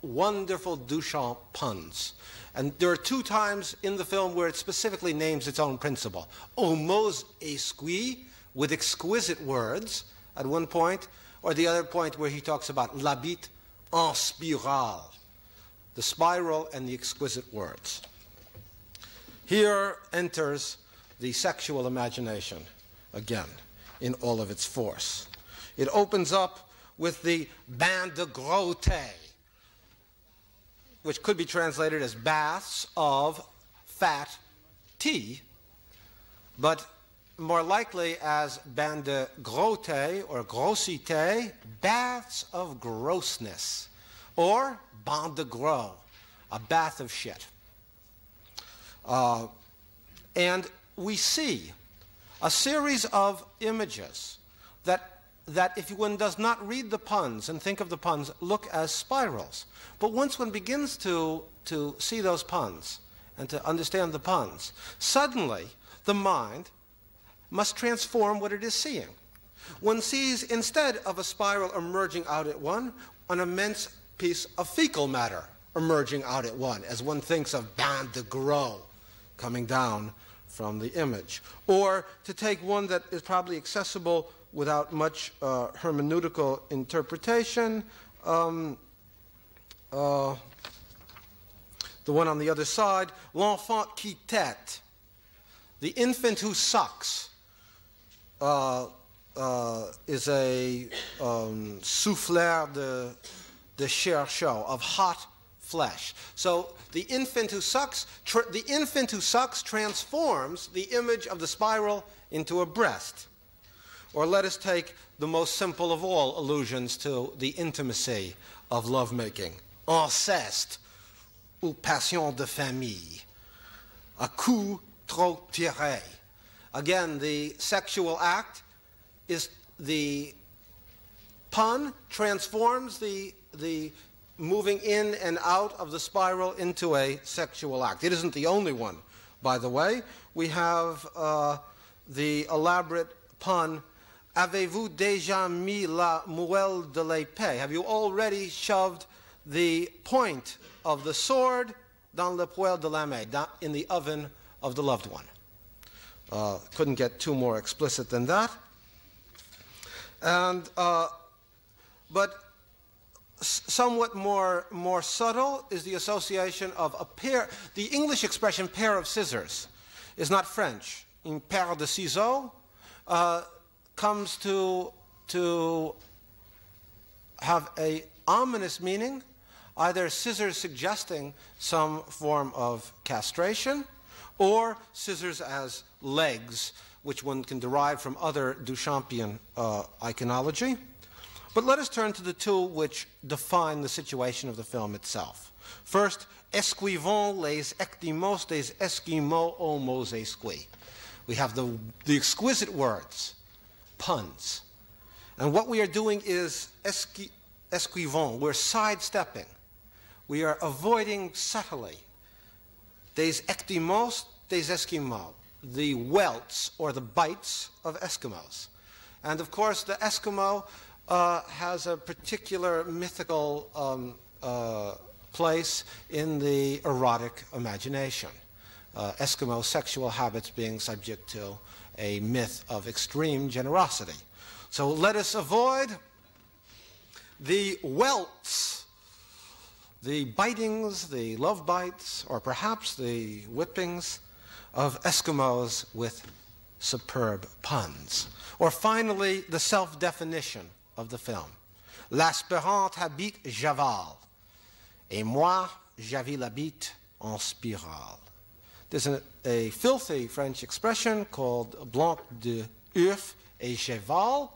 wonderful Duchamp puns. And there are two times in the film where it specifically names its own principle. Homos exquis, with exquisite words at one point, or the other point where he talks about la bite en spirale, the spiral and the exquisite words. Here enters the sexual imagination again in all of its force. It opens up with the bain de grotte, which could be translated as baths of fat tea, but more likely as bain de grotte or grossité, baths of grossness, or bain de gros, a bath of shit. And we see a series of images that if one does not read the puns and think of the puns, look as spirals. But once one begins to see those puns and to understand the puns, suddenly the mind must transform what it is seeing. One sees, instead of a spiral emerging out at one, an immense piece of fecal matter emerging out at one, as one thinks of bain de gros coming down from the image. Or to take one that is probably accessible without much hermeneutical interpretation, the one on the other side, l'enfant qui tète, the infant who sucks, is a souffleur de chair show, of hot flesh. So the infant who sucks transforms the image of the spiral into a breast. Or let us take the most simple of all allusions to the intimacy of lovemaking, inceste ou passion de famille, a coup trop tiré. Again, the sexual act is the pun transforms the moving in and out of the spiral into a sexual act. It isn't the only one, by the way. We have the elaborate pun, avez-vous déjà mis la moelle de l'épée? Have you already shoved the point of the sword dans le poêle de l'amé, in the oven of the loved one? Couldn't get too more explicit than that. And but somewhat more subtle is the association of a pair. The English expression pair of scissors is not French. Une paire de ciseaux comes to have a ominous meaning, either scissors suggesting some form of castration, or scissors as legs, which one can derive from other Duchampian iconology. But let us turn to the two which define the situation of the film itself. First, esquivons les ectymos des Esquimaux homos esquis. We have the exquisite words, puns. And what we are doing is esquivons. We're sidestepping. We are avoiding subtly des ectymos des Esquimaux, the welts or the bites of Eskimos. And of course, the Eskimo has a particular mythical place in the erotic imagination. Eskimo sexual habits being subject to a myth of extreme generosity. So let us avoid the welts, the bitings, the love bites, or perhaps the whippings of Eskimos with superb puns. Or finally, the self-definition of the film. L'aspirante habite Javal, et moi, j'avais la bite en spirale. There's a filthy French expression called blanc de œuf et cheval.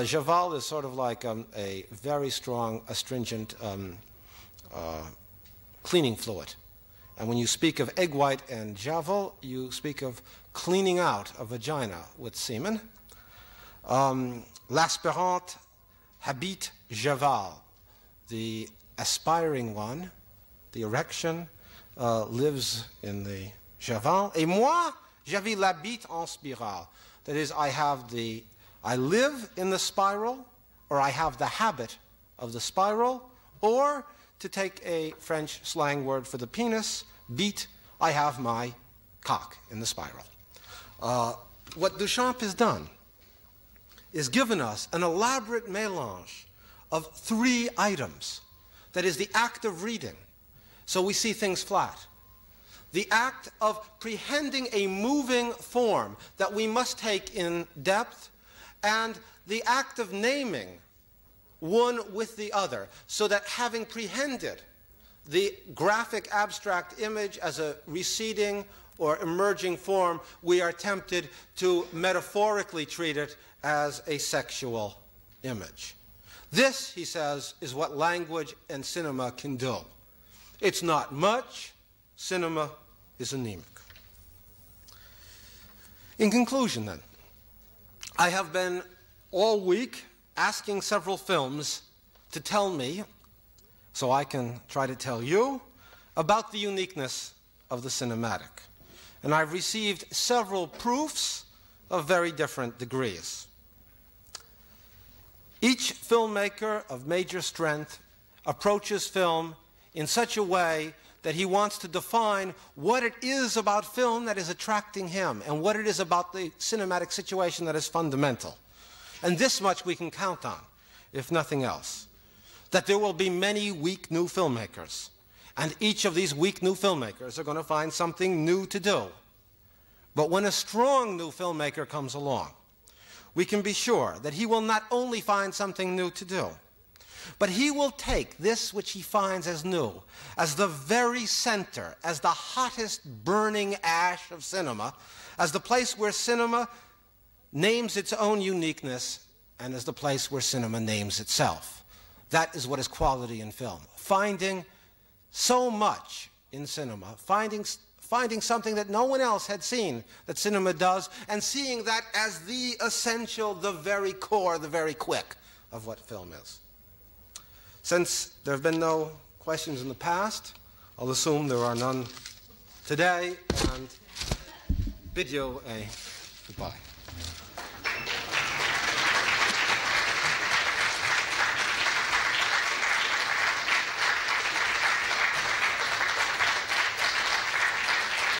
Cheval is sort of like a very strong astringent cleaning fluid. And when you speak of egg white and javel, you speak of cleaning out a vagina with semen. L'aspirante habite Javal. The aspiring one, the erection, lives in the Javal. Et moi, j'avais la bite en spirale. That is, I live in the spiral, or I have the habit of the spiral, or, to take a French slang word for the penis, bite, I have my cock in the spiral. What Duchamp has done is given us an elaborate mélange of three items. That is the act of reading, so we see things flat. The act of prehending a moving form that we must take in depth, and the act of naming one with the other, so that having prehended the graphic abstract image as a receding or emerging form, we are tempted to metaphorically treat it as a sexual image. This, he says, is what language and cinema can do. It's not much. Cinema is anemic. In conclusion, then, I have been all week asking several films to tell me, so I can try to tell you, about the uniqueness of the cinematic. And I've received several proofs of very different degrees. Each filmmaker of major strength approaches film in such a way that he wants to define what it is about film that is attracting him and what it is about the cinematic situation that is fundamental. And this much we can count on, if nothing else, that there will be many weak new filmmakers, and each of these weak new filmmakers are going to find something new to do. But when a strong new filmmaker comes along, we can be sure that he will not only find something new to do, but he will take this which he finds as new, as the very center, as the hottest burning ash of cinema, as the place where cinema names its own uniqueness, and as the place where cinema names itself. That is what is quality in film. Finding so much in cinema, finding something that no one else had seen that cinema does, and seeing that as the essential, the very core, the very quick of what film is. Since there have been no questions in the past, I'll assume there are none today, and bid you a goodbye.